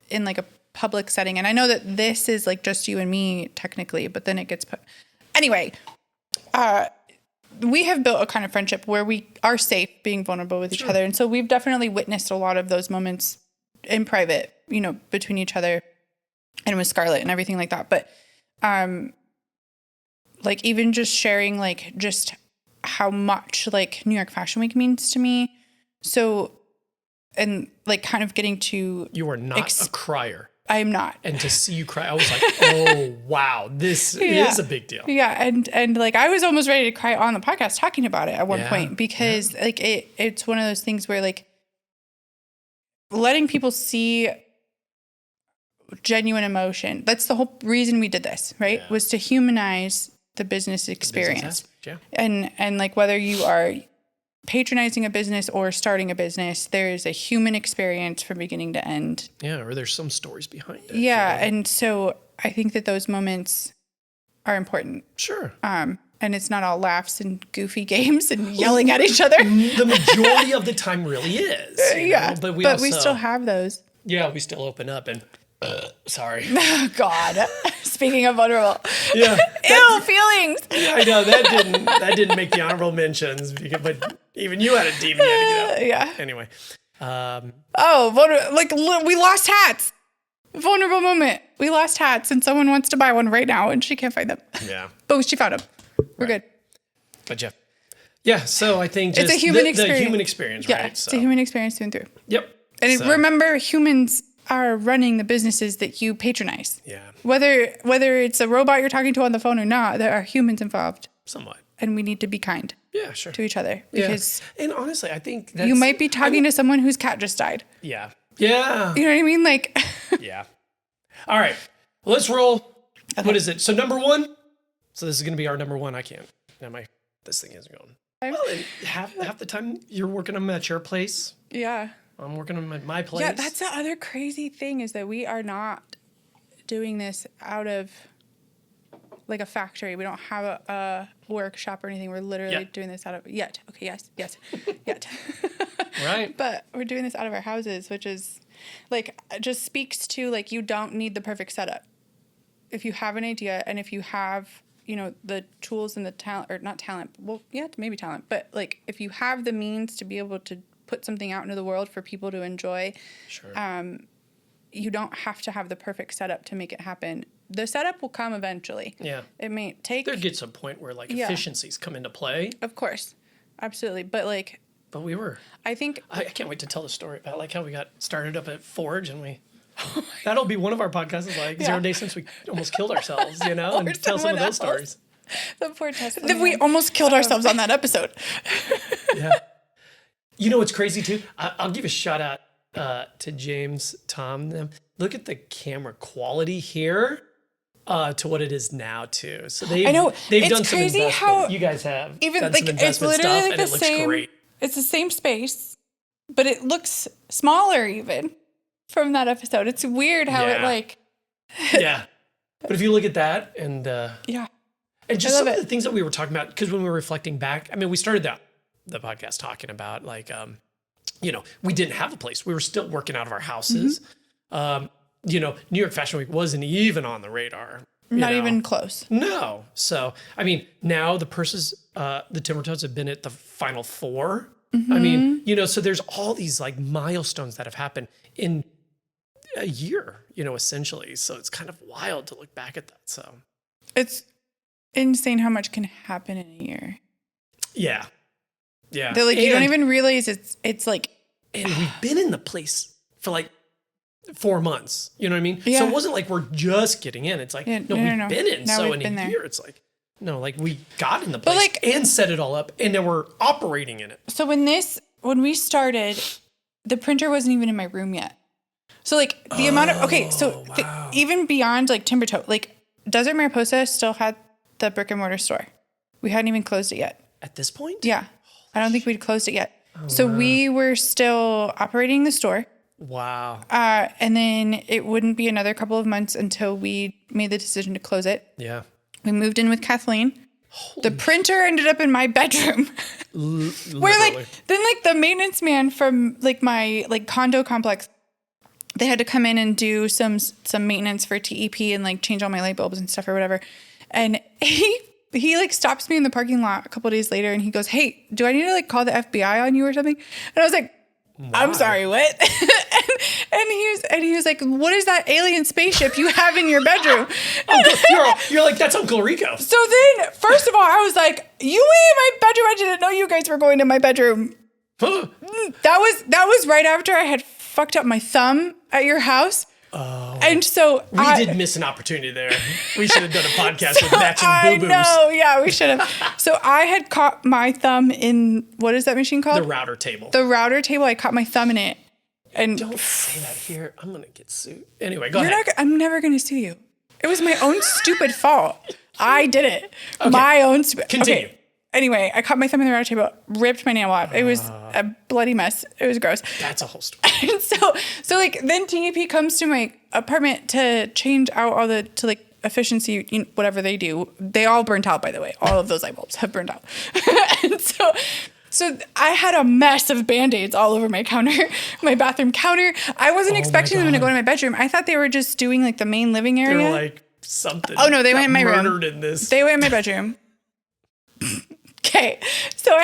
in a public setting. And I know that this is just you and me technically, but then it gets put anyway. We have built a kind of friendship where we are safe being vulnerable with each other. And so we've definitely witnessed a lot of those moments in private, between each other and with Scarlett and everything like that. But, even just sharing, just how much, New York Fashion Week means to me. So, and, kind of getting to... You are not a crier. I am not. And to see you cry, I was like, oh, wow, this is a big deal. Yeah. And I was almost ready to cry on the podcast talking about it at one point because it's one of those things where letting people see genuine emotion. That's the whole reason we did this, right? Was to humanize the business experience. And whether you are patronizing a business or starting a business, there is a human experience from beginning to end. Yeah, or there's some stories behind it. Yeah, and so I think that those moments are important. Sure. and it's not all laughs and goofy games and yelling at each other. The majority of the time really is. Yeah. But we still have those. Yeah, we still open up and sorry. Oh, God. Speaking of vulnerable. Yeah. Ew, feelings. I know that didn't make the honorable mentions, but even you had a demon you had to get out. Yeah. Anyway. We lost hats. Vulnerable moment. We lost hats and someone wants to buy one right now and she can't find them. Yeah. But she found them. We're good. But Jeff. Yeah, so I think just it's a human experience. The human experience, yeah, right? It's a human experience through and through. Yep. And remember, humans are running the businesses that you patronize. Yeah. Whether it's a robot you're talking to on the phone or not, there are humans involved. Somewhat. And we need to be kind. Yeah, sure. To each other. Because and honestly, I think that's... you might be talking to someone whose cat just died. Yeah. Yeah. You know what I mean? Like... yeah. All right. Well, let's roll. Okay. What is it? So number one. So this is going to be our number one. I can't. Now this thing isn't going. Well, half the time you're working them at your place. Yeah. I'm working them at my place. Yeah, that's the other crazy thing is that we are not doing this out of like a factory. We don't have a workshop or anything. We're literally doing this out of yet. Okay, yes, yet. Right. But we're doing this out of our houses, which is like just speaks to like you don't need the perfect setup. If you have an idea and if you have, you know, the tools and the talent, or not talent, well, yeah, maybe talent, but like if you have the means to be able to put something out into the world for people to enjoy, sure. You don't have to have the perfect setup to make it happen. The setup will come eventually. Yeah. It may take... There gets a point where like efficiencies come into play. Of course. Absolutely. But like... But we were... I think... I can't wait to tell the story about like how we got started up at Forge and we... That'll be one of our podcasts, like 0 days since we almost killed ourselves, you know, and tell some of those stories. The poor Tesla. We almost killed ourselves on that episode. Yeah. You know what's crazy too? I'll give a shout out to James, Tom, them. Look at the camera quality here to what it is now too. So they've done some investment. How you guys have even done like some it's literally stuff, like the same. Great. It's the same space, but it looks smaller even. From that episode. It's weird how it like... yeah. But if you look at that and... yeah. And just some of the things that we were talking about, because when we were reflecting back, I mean, we started the podcast talking about like, you know, we didn't have a place. We were still working out of our houses. Mm-hmm. You know, New York Fashion Week wasn't even on the radar. Not even close. No. So, I mean, now the purses, the Timber Totes have been at the final 4. Mm-hmm. I mean, you know, so there's all these like milestones that have happened in a year, you know, essentially. So it's kind of wild to look back at that. So it's insane how much can happen in a year. Yeah. Yeah. They're like, you don't even realize it's like, and we've been in the place for like 4 months. You know what I mean? Yeah. So it wasn't like we're just getting in. It's like, we've been in. Now so in a year, it's like, no, like we got in the place and set it all up and then we're operating in it. So when we started, the printer wasn't even in my room yet. So like the amount of, even beyond like Timber Tote, like Desert Mariposa still had the brick and mortar store. We hadn't even closed it yet. At this point? Yeah. I don't think we'd closed it yet. So we were still operating the store. Wow. And then it wouldn't be another couple of months until we made the decision to close it. Yeah. We moved in with Kathleen. The printer ended up in my bedroom. Where like, then like the maintenance man from like my like condo complex, they had to come in and do some maintenance for TEP and like change all my light bulbs and stuff or whatever. And he like stops me in the parking lot a couple of days later and he goes, "Hey, do I need to like call the FBI on you or something?" And I was like, "I'm sorry, what?" and he was like, "What is that alien spaceship you have in your bedroom?" You're like, "That's Uncle Rico." So then, first of all, I was like, "You went in my bedroom? I didn't know you guys were going to my bedroom." Huh. That was right after I had fucked up my thumb at your house. Oh. And so we did miss an opportunity there. We should have done a podcast with matching boo-boos. I know, yeah, we should have. So I had caught my thumb in, what is that machine called? The router table. The router table. I caught my thumb in it. And don't say that here. I'm going to get sued. Anyway, go ahead. I'm never going to sue you. It was my own stupid fault. I did it. Okay. My own stupid. Continue. Okay. Anyway, I caught my thumb in the router table, ripped my nail off. It was a bloody mess. It was gross. That's a whole story. And so like then TEP comes to my apartment to change out all to like efficiency, whatever they do, they all burnt out, by the way. All of those light bulbs have burned out. And so I had a mess of Band-Aids all over my bathroom counter. I wasn't expecting them to go to my bedroom. I thought they were just doing like the main living area. They're like something. Oh no, they went in my room. Murdered in this. They went in my bedroom. Okay, so I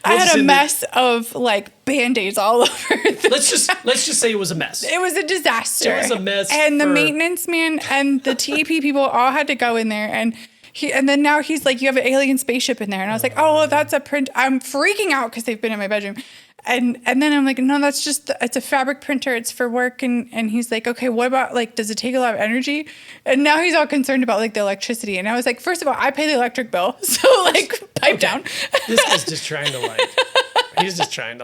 had a mess of like Band-Aids all over. Let's just say it was a mess. It was a disaster. It was a mess. And the maintenance man and the TEP people all had to go in there, and then now he's like, you have an alien spaceship in there, and I was like, oh, well, that's a print. I'm freaking out because they've been in my bedroom. And then I'm like, no, that's just, it's a fabric printer. It's for work. And he's like, okay, what about like, does it take a lot of energy? And now he's all concerned about like the electricity. And I was like, first of all, I pay the electric bill. So like pipe down. This guy's just trying to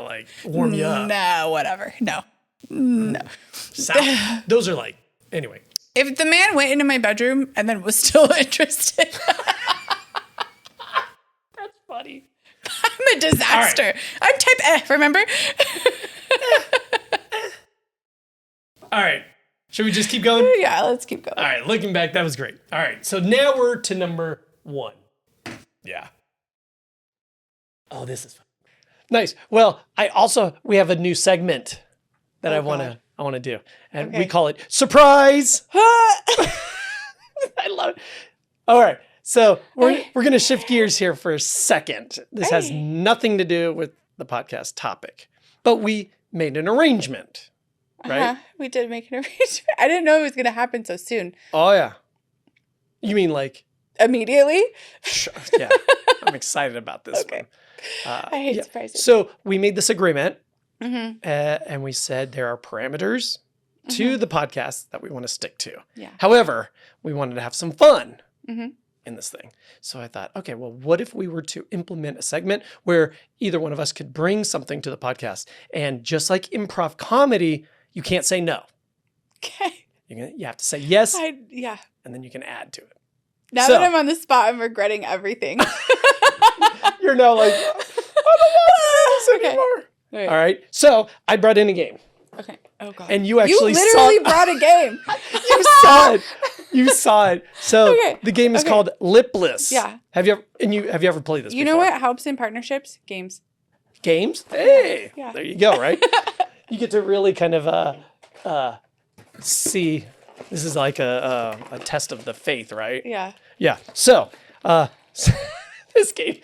like warm you up. No, whatever. No. Those are like, anyway. If the man went into my bedroom and then was still interested. That's funny. I'm a disaster. Right. I'm type F, remember? All right. Should we just keep going? Yeah, let's keep going. All right. Looking back, that was great. All right. So now we're to number 1. Yeah. Oh, this is fun. Nice. Well, we have a new segment that I want to do. And we call it Surprise. I love it. All right. So we're going to shift gears here for a second. This has nothing to do with the podcast topic, but we made an arrangement, right? We did make an arrangement. I didn't know it was going to happen so soon. Oh, yeah. You mean like? Immediately? Sure. Yeah. I'm excited about this one. I hate surprises. So we made this agreement and we said there are parameters to the podcast that we want to stick to. Yeah. However, we wanted to have some fun. In this thing. So I thought, okay, well, what if we were to implement a segment where either one of us could bring something to the podcast, and just like improv comedy, you can't say no. Okay. You have to say yes. Yeah. And then you can add to it. Now that I'm on the spot, I'm regretting everything. You're now like, I don't want to do this anymore. All right. So I brought in a game. Okay. Oh God. And you actually brought a game. You saw it. You saw it. So the game is called Lipless. Yeah. Have you ever played this before? You know what helps in partnerships? Games. Games? Hey. Yeah. There you go, right? You get to really kind of see. This is like a test of the faith, right? Yeah. Yeah. So this game,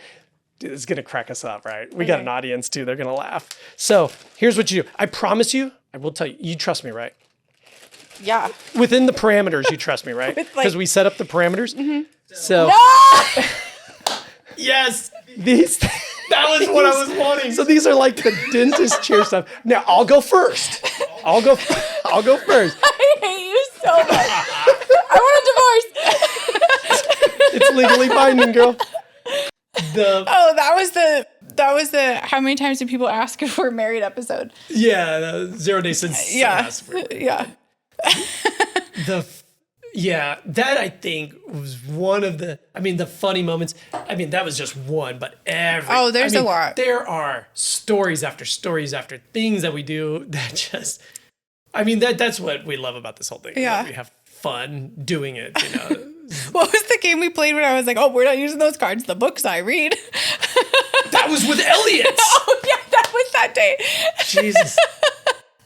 dude, this is going to crack us up, right? We got an audience too. They're going to laugh. So here's what you do. I promise you, I will tell you, you trust me, right? Yeah. Within the parameters, you trust me, right? Because we set up the parameters. So. No! Yes. That was what I was wanting. So these are like the dentist chair stuff. Now I'll go first. I'll go first. I hate you so much. I want a divorce. It's legally binding, girl. That was the how many times do people ask if we're married episode? Yeah, the 0 Day since. Yeah. That I think was one of the funny moments. That was just one, but there's a lot. There are stories after stories after things that we do that just, that's what we love about this whole thing. Yeah. We have fun doing it, What was the game we played when I was like, oh, we're not using those cards, the books I read? That was with Elliot. Oh, yeah, that was that day. Jesus.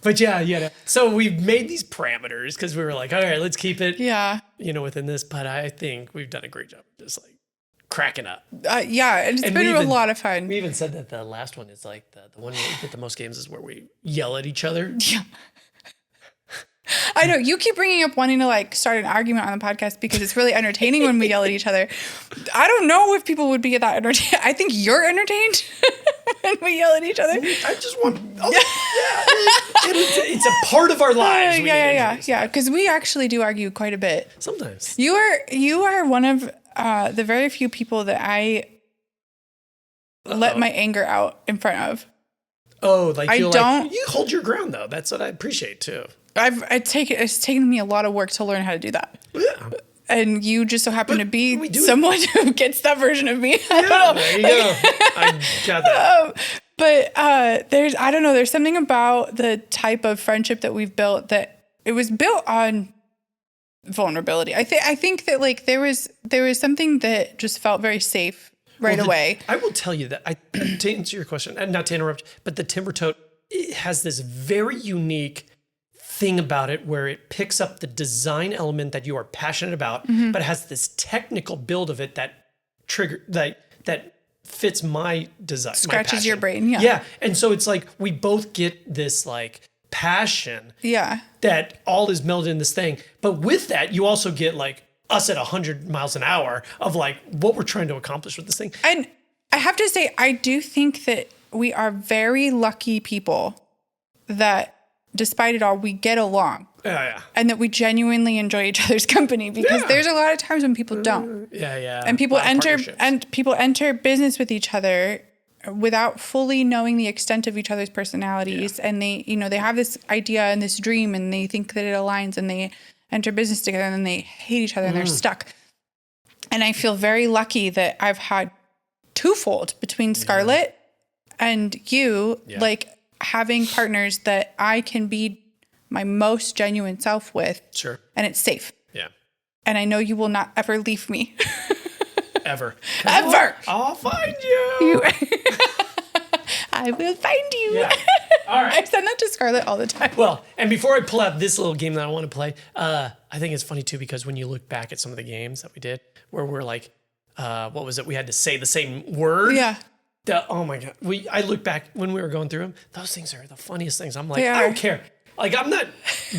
But yeah. So we made these parameters because we were like, all right, let's keep it, within this. But I think we've done a great job of just like cracking up. And it's been a lot of fun. We even said that the last one is like the one where we get the most games is where we yell at each other. Yeah. I know you keep bringing up wanting to like start an argument on the podcast because it's really entertaining when we yell at each other. I don't know if people would be that entertained. I think you're entertained when we yell at each other. I just want, it's a part of our lives. Yeah. Because we actually do argue quite a bit. Sometimes you are one of the very few people that I let my anger out in front of. Oh, like you hold your ground though. That's what I appreciate too. It's taken me a lot of work to learn how to do that. Yeah. And you just so happen to be someone who gets that version of me. There you go. I got that. There's something about the type of friendship that we've built that it was built on vulnerability. I think that like there was something that just felt very safe right away. I will tell you that to answer your question, and not to interrupt, but the Timber Tote has this very unique thing about it where it picks up the design element that you are passionate about, but it has this technical build of it that fits my design. Scratches your brain. Yeah. Yeah. And so it's like we both get this like passion. Yeah. That all is melded in this thing. But with that, you also get like us at 100 miles an hour of like what we're trying to accomplish with this thing. And I have to say, I do think that we are very lucky people that despite it all, we get along. Yeah. And that we genuinely enjoy each other's company because there's a lot of times when people don't. Yeah. And people enter business with each other without fully knowing the extent of each other's personalities. And they have this idea and this dream and they think that it aligns and they enter business together and then they hate each other and they're stuck. And I feel very lucky that I've had twofold between Scarlett and you, like having partners that I can be my most genuine self with. Sure. And it's safe. Yeah. And I know you will not ever leave me. Ever. I'll find you. I will find you. Yeah. All right. I send that to Scarlett all the time. Well, and before I pull out this little game that I want to play, I think it's funny too because when you look back at some of the games that we did where we're like, what was it? We had to say the same word. Yeah. Oh my God. I look back when we were going through them. Those things are the funniest things. I'm like, They I are. don't care. Like, I'm not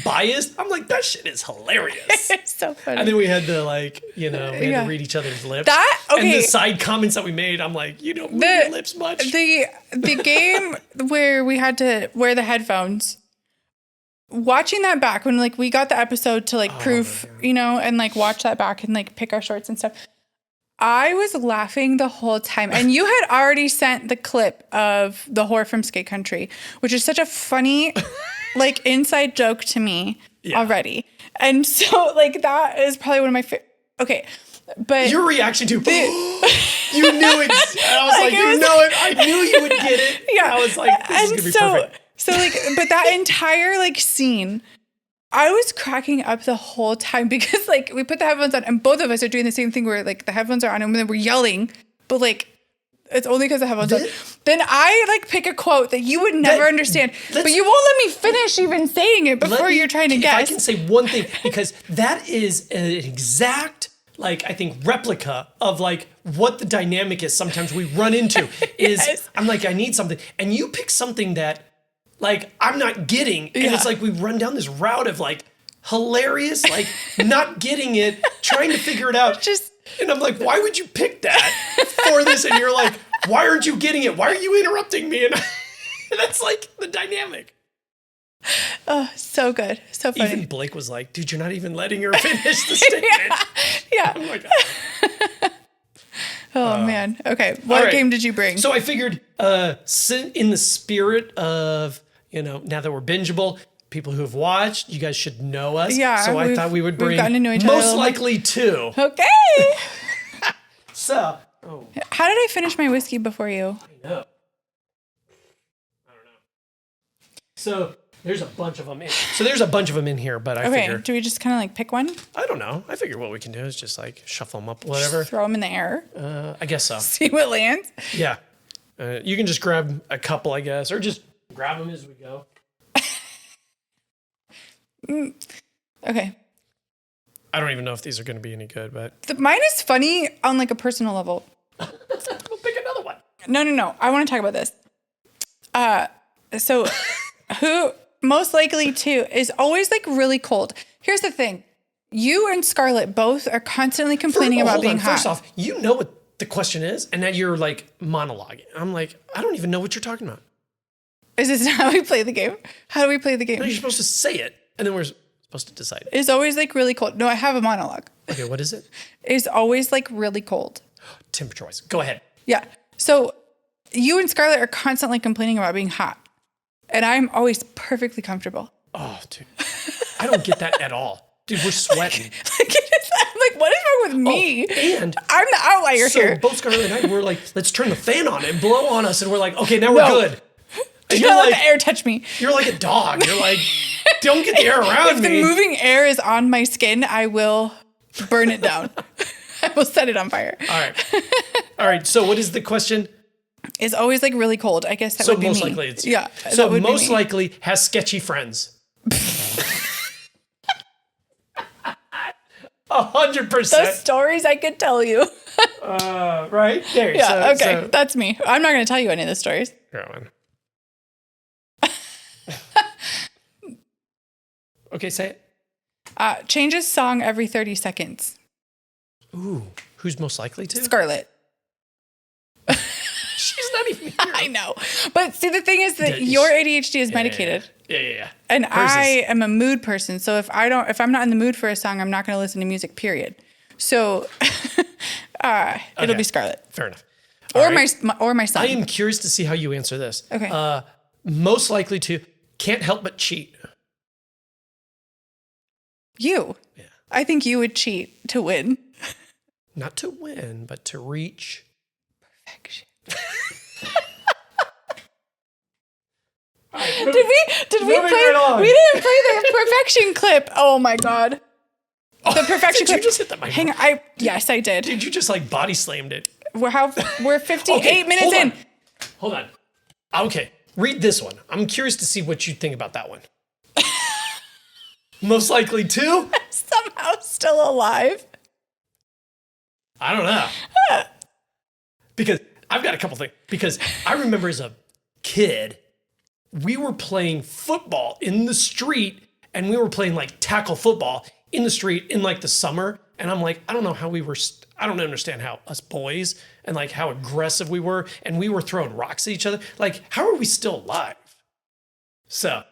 biased. I'm like, that shit is hilarious. It's so funny. And then we had to like, we had to read each other's lips. Okay. And the side comments that we made, I'm like, you don't move your lips much. The game where we had to wear the headphones, watching that back when like we got the episode to like proof, and like watch that back and like pick our shorts and stuff. I was laughing the whole time. And you had already sent the clip of the whore from Skate Country, which is such a funny like inside joke to me already. And so like that is probably one of my favorite. Okay. But your reaction to you knew it. I was like, you know it. I knew you would get it. Yeah. I was like, this is gonna be perfect. So like, but that entire like scene, I was cracking up the whole time because like we put the headphones on and both of us are doing the same thing where like the headphones are on and then we're yelling, but like it's only because the headphones on. Then I like pick a quote that you would never understand, but you won't let me finish even saying it before you're trying to guess. I can say one thing because that is an exact like I think replica of like what the dynamic is sometimes we run into is I'm like I need something and you pick something that like I'm not getting and it's like we run down this route of like hilarious like not getting it trying to figure it out and I'm like why would you pick that for this and you're like why aren't you getting it why are you interrupting me and that's like the dynamic. Oh, so good. So funny. Even Blake was like, dude, you're not even letting her finish the statement. Yeah. Oh my God. Man. Okay. What game did you bring? So I figured in the spirit of, now that we're bingeable, people who have watched, you guys should know us. Yeah. So I thought we would bring gotten to know each other most likely two. Okay. So. How did I finish my whiskey before you? I don't know. So there's a bunch of them in here, but I figure. Do we just kind of like pick one? I don't know. I figure what we can do is just like shuffle them up, whatever. Just throw them in the air. I guess so. See what lands. Yeah. You can just grab a couple, I guess, or just grab them as we go. Okay. I don't even know if these are going to be any good, but. Mine is funny on like a personal level. We'll pick another one. No. I want to talk about this. So who most likely to is always like really cold. Here's the thing. You and Scarlett both are constantly complaining about being hot. First off, you know what the question is, and now you're like monologuing. I'm like, I don't even know what you're talking about. Is this how we play the game? How do we play the game? No, you're supposed to say it, and then we're supposed to decide. It's always like really cold. No, I have a monologue. Okay, what is it? It's always like really cold. Temperature-wise. Go ahead. Yeah. So you and Scarlett are constantly complaining about being hot. And I'm always perfectly comfortable. Oh, dude. I don't get that at all. Dude, we're sweating. I'm like, what is wrong with me? And I'm the outlier here. So both Scarlett and I were like, let's turn the fan on and blow on us. And we're like, okay, now we're good. And Do not let the air touch me. You're like a dog. You're like, don't get the air around If me. the moving air is on my skin, I will burn it down. I will set it on fire. All right. So what is the question? It's always like really cold. I guess that would be most me. likely it's yeah. So most likely has sketchy friends. 100%. Those stories I could tell you. Right there. Yeah. Okay. That's me. I'm not going to tell you any of the stories. Okay, say it. Changes song every 30 seconds. Ooh, who's most likely to? Scarlett. She's not even here. I know. But see, the thing is that your ADHD is medicated. Yeah. And I am a mood person. So if I'm not in the mood for a song, I'm not going to listen to music, period. So it'll be Scarlett. Fair enough. Or my son. I am curious to see how you answer this. Okay. Most likely to can't help but cheat. You. Yeah. I think you would cheat to win. Not to win, but to reach Perfection. Right, Did we play? right We didn't play the perfection clip. Oh my god. The perfection clip. Did you just hit the microphone? Hang on. Yes, I did. Did you just like body slammed it? We're 58 minutes in. Hold on. Okay, read this one. I'm curious to see what you think about that one. Most likely to? Somehow still alive. I don't know. Because I've got a couple things. Because I remember as a kid, we were playing football in the street, and we were playing like tackle football in the street in like the summer. And I'm like, I don't know how we were, I don't understand how us boys and like how aggressive we were. And we were throwing rocks at each other. Like, how are we still alive? So.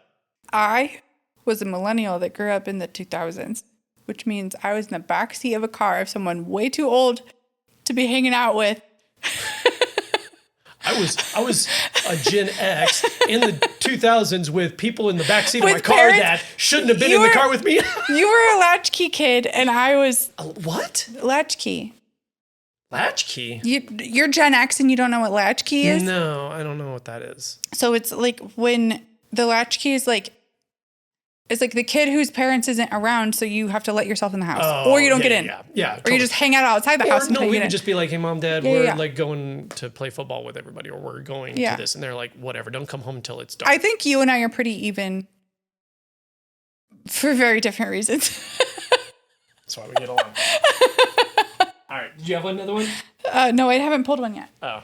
I was a millennial that grew up in the 2000s, which means I was in the backseat of a car of someone way too old to be hanging out with. I was a Gen X in the 2000s with people in the backseat of With my car parents? that shouldn't have been in the car with me. You were a latchkey kid, and I was What? latchkey. Latchkey? You're Gen X, and you don't know what latchkey is? No, I don't know what that is. So it's like when the latchkey is like, it's like the kid whose parents isn't around, so you have to let yourself in the house, or you don't get in. Yeah. Or Totally. you just hang out outside the house. No, until you we get would in. just be like, hey, mom, dad, Yeah, we're yeah. like going to play football with everybody, or we're going Yeah. to this. And they're like, whatever, don't come home until it's dark. I think you and I are pretty even for very different reasons. That's why we get along. All right. Did you have another one? No, I haven't pulled one yet. Oh.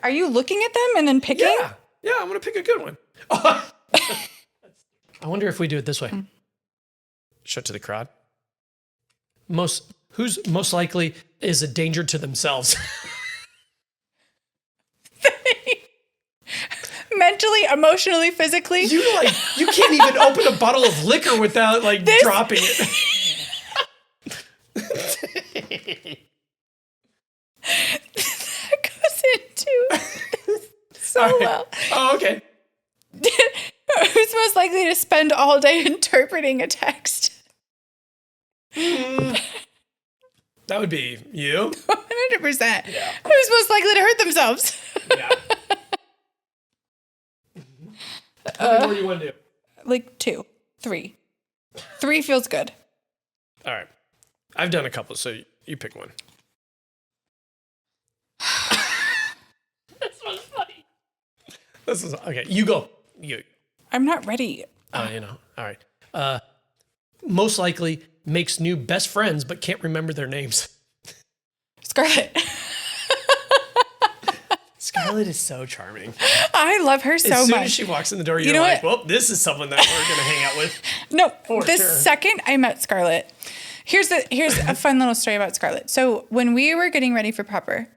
Are you looking at them and then picking? Yeah, I'm going to pick a good one. I wonder if we do it this way. Show it to the crowd. Who's most likely is a danger to themselves? Mentally, emotionally, physically. You can't even open a bottle of liquor without dropping it. That goes into so All right. well. Oh, okay. Who's most likely to spend all day interpreting a text? That would be you. 100%. Yeah. Who's most likely to hurt themselves? Yeah. How many more do you want to do? Like 2, 3. 3 feels good. All right. I've done a couple, so you pick one. This was funny. This is okay. You go. You. I'm not ready. All right. Most likely makes new best friends, but can't remember their names. Scarlett. Scarlett is so charming. I love her so much. As soon as she walks in the door, you're know like, what? well, this is someone that we're going to hang out with. No, For the sure. second I met Scarlett, here's a fun little story about Scarlett. So when we were getting ready for Prepper,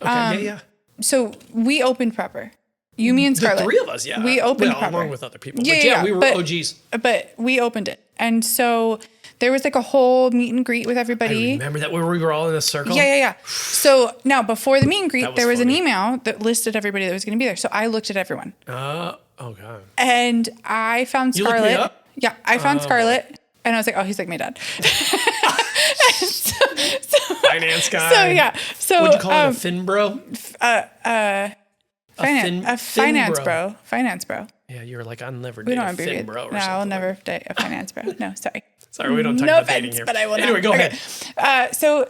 Okay, so we opened Prepper. You, me, and Scarlett. The three of us, yeah. We opened Prepper. Along with other people. Yeah, But we were but, OGs. But we opened it. And so there was like a whole meet and greet with everybody. I remember that where we were all in a circle? Yeah. So now before the meet and greet, That was there was an funny. email that listed everybody that was going to be there. So I looked at everyone. Oh, God. And I found You looked Scarlett. me up? Yeah, I found Scarlett. And I was like, oh, he's like my dad. Finance guy. So, yeah. So, Would you call it a fin bro? finance bro. Finance bro. Yeah, you were like, I'll never We date don't a thin abbreviate. bro or No, something. I'll never date a finance bro. No, sorry. Sorry, we don't talk No about dating offense, here. but I will not. Anyway, go Okay. ahead. So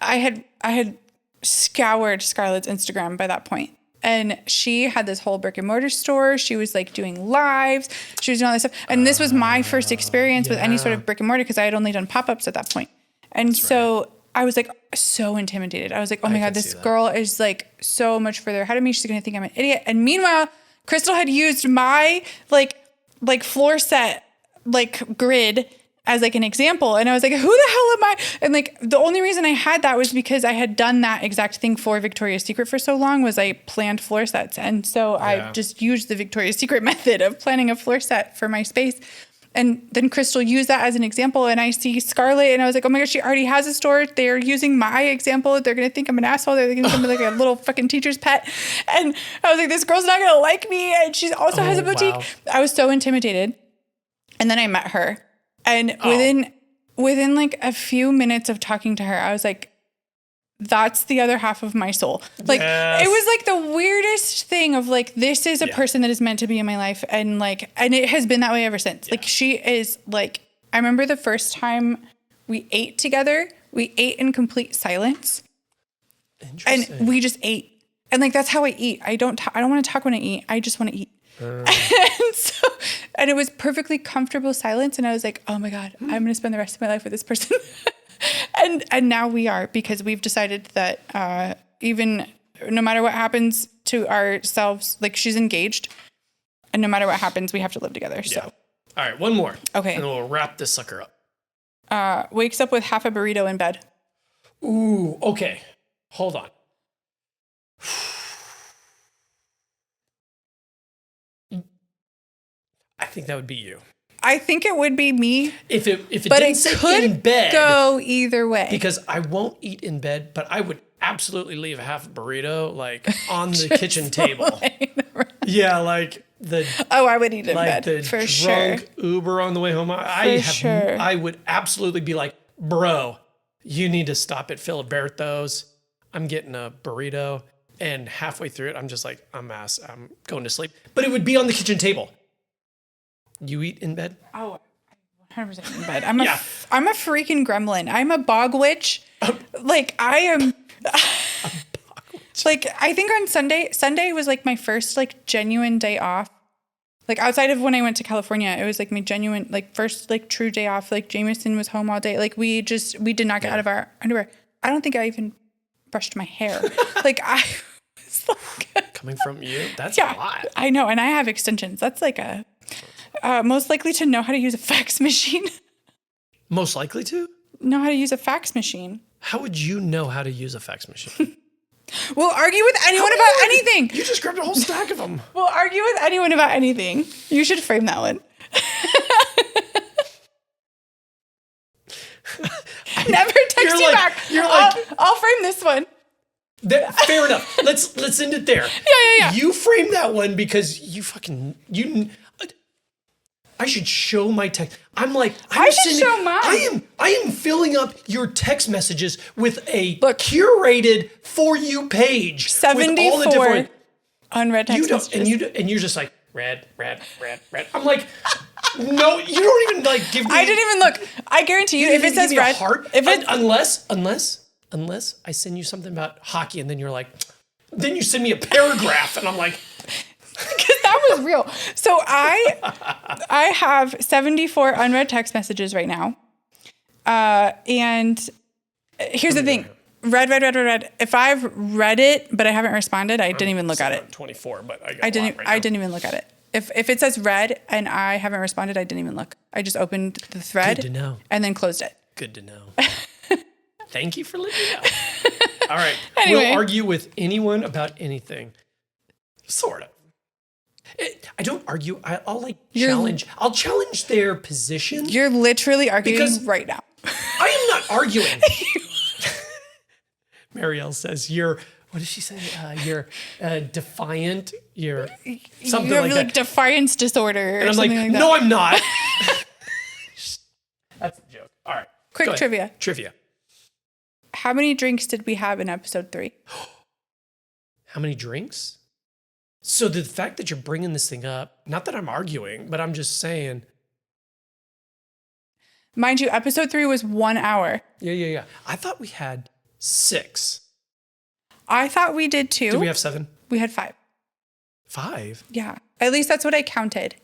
I had scoured Scarlett's Instagram by that point. And she had this whole brick and mortar store. She was like doing lives. She was doing all this stuff. And this was my first experience with any sort of brick and mortar because I had only done pop-ups at that point. And so I was like so intimidated. I was like, oh my God, this girl is like so much further ahead of me. She's going to think I'm an idiot. And meanwhile, Crystal had used my like floor set, like grid as like an example. And I was like, who the hell am I? And like, the only reason I had that was because I had done that exact thing for Victoria's Secret for so long was I planned floor sets. And so I just used the Victoria's Secret method of planning a floor set for my space. And then Crystal used that as an example. And I see Scarlett and I was like, oh my gosh, she already has a store. They're using my example. They're going to think I'm an asshole. They're going to think I'm like a little fucking teacher's pet. And I was like, this girl's not going to like me. And she also has a boutique. Wow. I was so intimidated. And then I met her. And within like a few minutes of talking to her, I was like, that's the other half of my soul. Like, it was like the weirdest thing of like, this is a person that is meant to be in my life. And like, and it has been that way ever since. Yeah. Like, she is like, I remember the first time we ate together, we ate in complete silence. And we just ate. And like, that's how I eat. I don't want to talk when I eat. I just want to eat. And it was perfectly comfortable silence. And I was like, oh my God, I'm going to spend the rest of my life with this person. and now we are, because we've decided that even no matter what happens to ourselves, like she's engaged and no matter what happens, we have to live together. So, all right, one more. Okay. And we'll wrap this sucker up. Wakes up with half a burrito in bed. Ooh, okay. Hold on. I think that would be you. I think it would be me. If it didn't say in bed, go either way. Because I won't eat in bed, but I would absolutely leave half a burrito like on the kitchen table. Yeah, like the I would eat in like bed the for drunk sure. Uber on the way home. I would absolutely be like, bro, you need to stop at Filiberto's. I'm getting a burrito, and halfway through it, I'm just like, I'm going to sleep. But it would be on the kitchen table. You eat in bed? Oh, 100% in bed. I'm a freaking gremlin. I'm a bog witch. Like I am. Like I think on Sunday was like my first like genuine day off. Like outside of when I went to California, it was like my genuine like first like true day off. Like Jameson was home all day. Like we did not get out of our underwear. I don't think I even brushed my hair. Like I was like coming from you, that's a lot. I know, and I have extensions. That's like a. Most likely to know how to use a fax machine. Most likely to? Know how to use a fax machine. How would you know how to use a fax machine? We'll argue with anyone about anything. You just grabbed a whole stack of them. We'll argue with anyone about anything. You should frame that one. Never text you back. I'll frame this one. Fair enough. Let's end it there. Yeah. You frame that one because you. I should show my text. I should show mine. I am filling up your text messages with a curated For You page. 74 with all the unread text messages. And you're just like, read. I'm like, no, you don't even like give me. I didn't even look. I guarantee you, if it says read. Unless I send you something about hockey and then you're like, then you send me a paragraph and I'm like. Because that was real. So I have 74 unread text messages right now. And here's the thing. Read. If I've read it, but I haven't responded, I didn't even look at it. 24, but I didn't even look at it. If it says read and I haven't responded, I didn't even look. I just opened the thread. Good to know. And then closed it. Good to know. Thank you for letting me know. All right. Anyway. We'll argue with anyone about anything. Sort of. I don't argue. I'll challenge. I'll challenge their position. You're literally arguing right now. I am not arguing. Marielle says you're. What does she say? You're defiant. You're something like that. Like defiance disorder. And I'm like no, I'm not. That's a joke. All right. Quick trivia. Trivia. How many drinks did we have in episode 3? How many drinks? So the fact that you're bringing this thing up, not that I'm arguing, but I'm just saying. Mind you, episode 3 was 1 hour. Yeah. I thought we had 6. I thought we did 2. Did we have 7? We had 5. 5? Yeah. At least that's what I counted.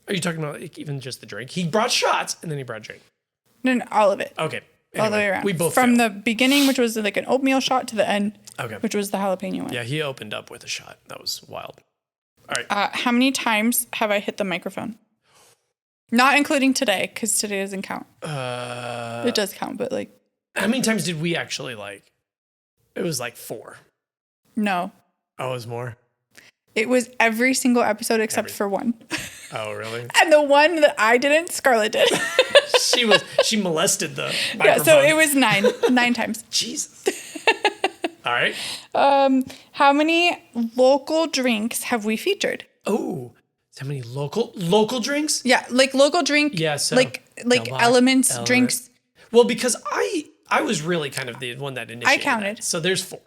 Are you talking about like, even just the drink? He brought shots and then he brought a drink. No, all of it. Okay. Anyway, all the way around. We both From failed. the beginning, which was like an oatmeal shot, to the end, Okay. which was the jalapeno one. Yeah, he opened up with a shot. That was wild. All right. How many times have I hit the microphone? Not including today, because today doesn't count. It does count, but like. How many times did we actually like? It was like 4. No. Oh, it was more? It was every single episode except for one. Oh, really? And the one that I didn't, Scarlett did. She molested the microphone. Yeah, so it was 9 times. Jesus. All right. How many local drinks have we featured? Oh, how many local drinks? Yeah, like local drink. Yeah, so like Delbach, elements, Eller. drinks. Well, because I was really kind of the one that initiated. I counted. That. So there's 4.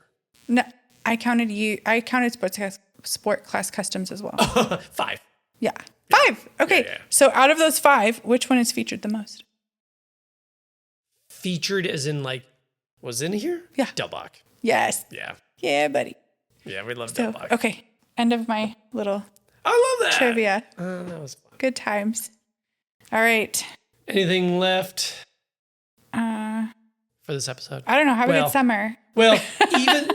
No, I counted you. I counted sport class customs as well. 5. Yeah. 5. Okay. Yeah. So out of those 5, which one is featured the most? Featured as in like, was in here? Yeah. Delbach. Yes. Yeah. Yeah, buddy. Yeah, we love So, Delbach. okay. End of my little I love that. trivia. That was fun. Good times. All right. Anything left for this episode? I don't know. Have a good summer. Well,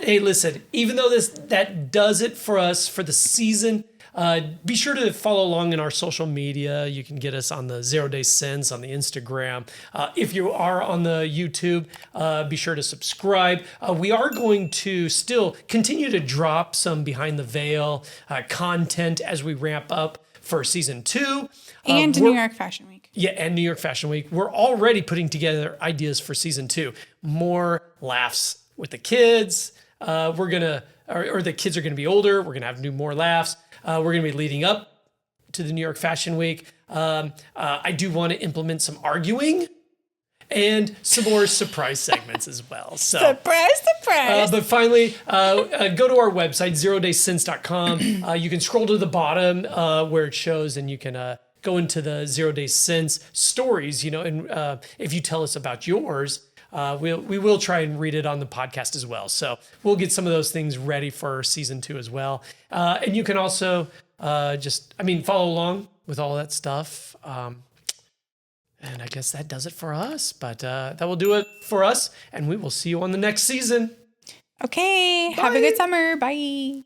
hey, listen, even though that does it for us for the season, be sure to follow along in our social media. You can get us on the 0 Day Sins on the Instagram. If you are on the YouTube, be sure to subscribe. We are going to still continue to drop some behind the veil content as we ramp up for season 2. And New York Fashion Week. Yeah, and New York Fashion Week. We're already putting together ideas for season 2. More laughs with the kids. We're gonna, or the kids are gonna be older. We're gonna have more laughs. We're gonna be leading up to the New York Fashion Week. I do want to implement some arguing and some more surprise segments as well. So Surprise. but finally, go to our website, 0daysins.com. You can scroll to the bottom where it shows, and you can go into the 0 Day Sins stories, and if you tell us about yours, we will try and read it on the podcast as well. So we'll get some of those things ready for season 2 as well. And you can also follow along with all that stuff. And I guess that does it for us, but that will do it for us. And we will see you on the next season. Okay. Have a good summer. Bye.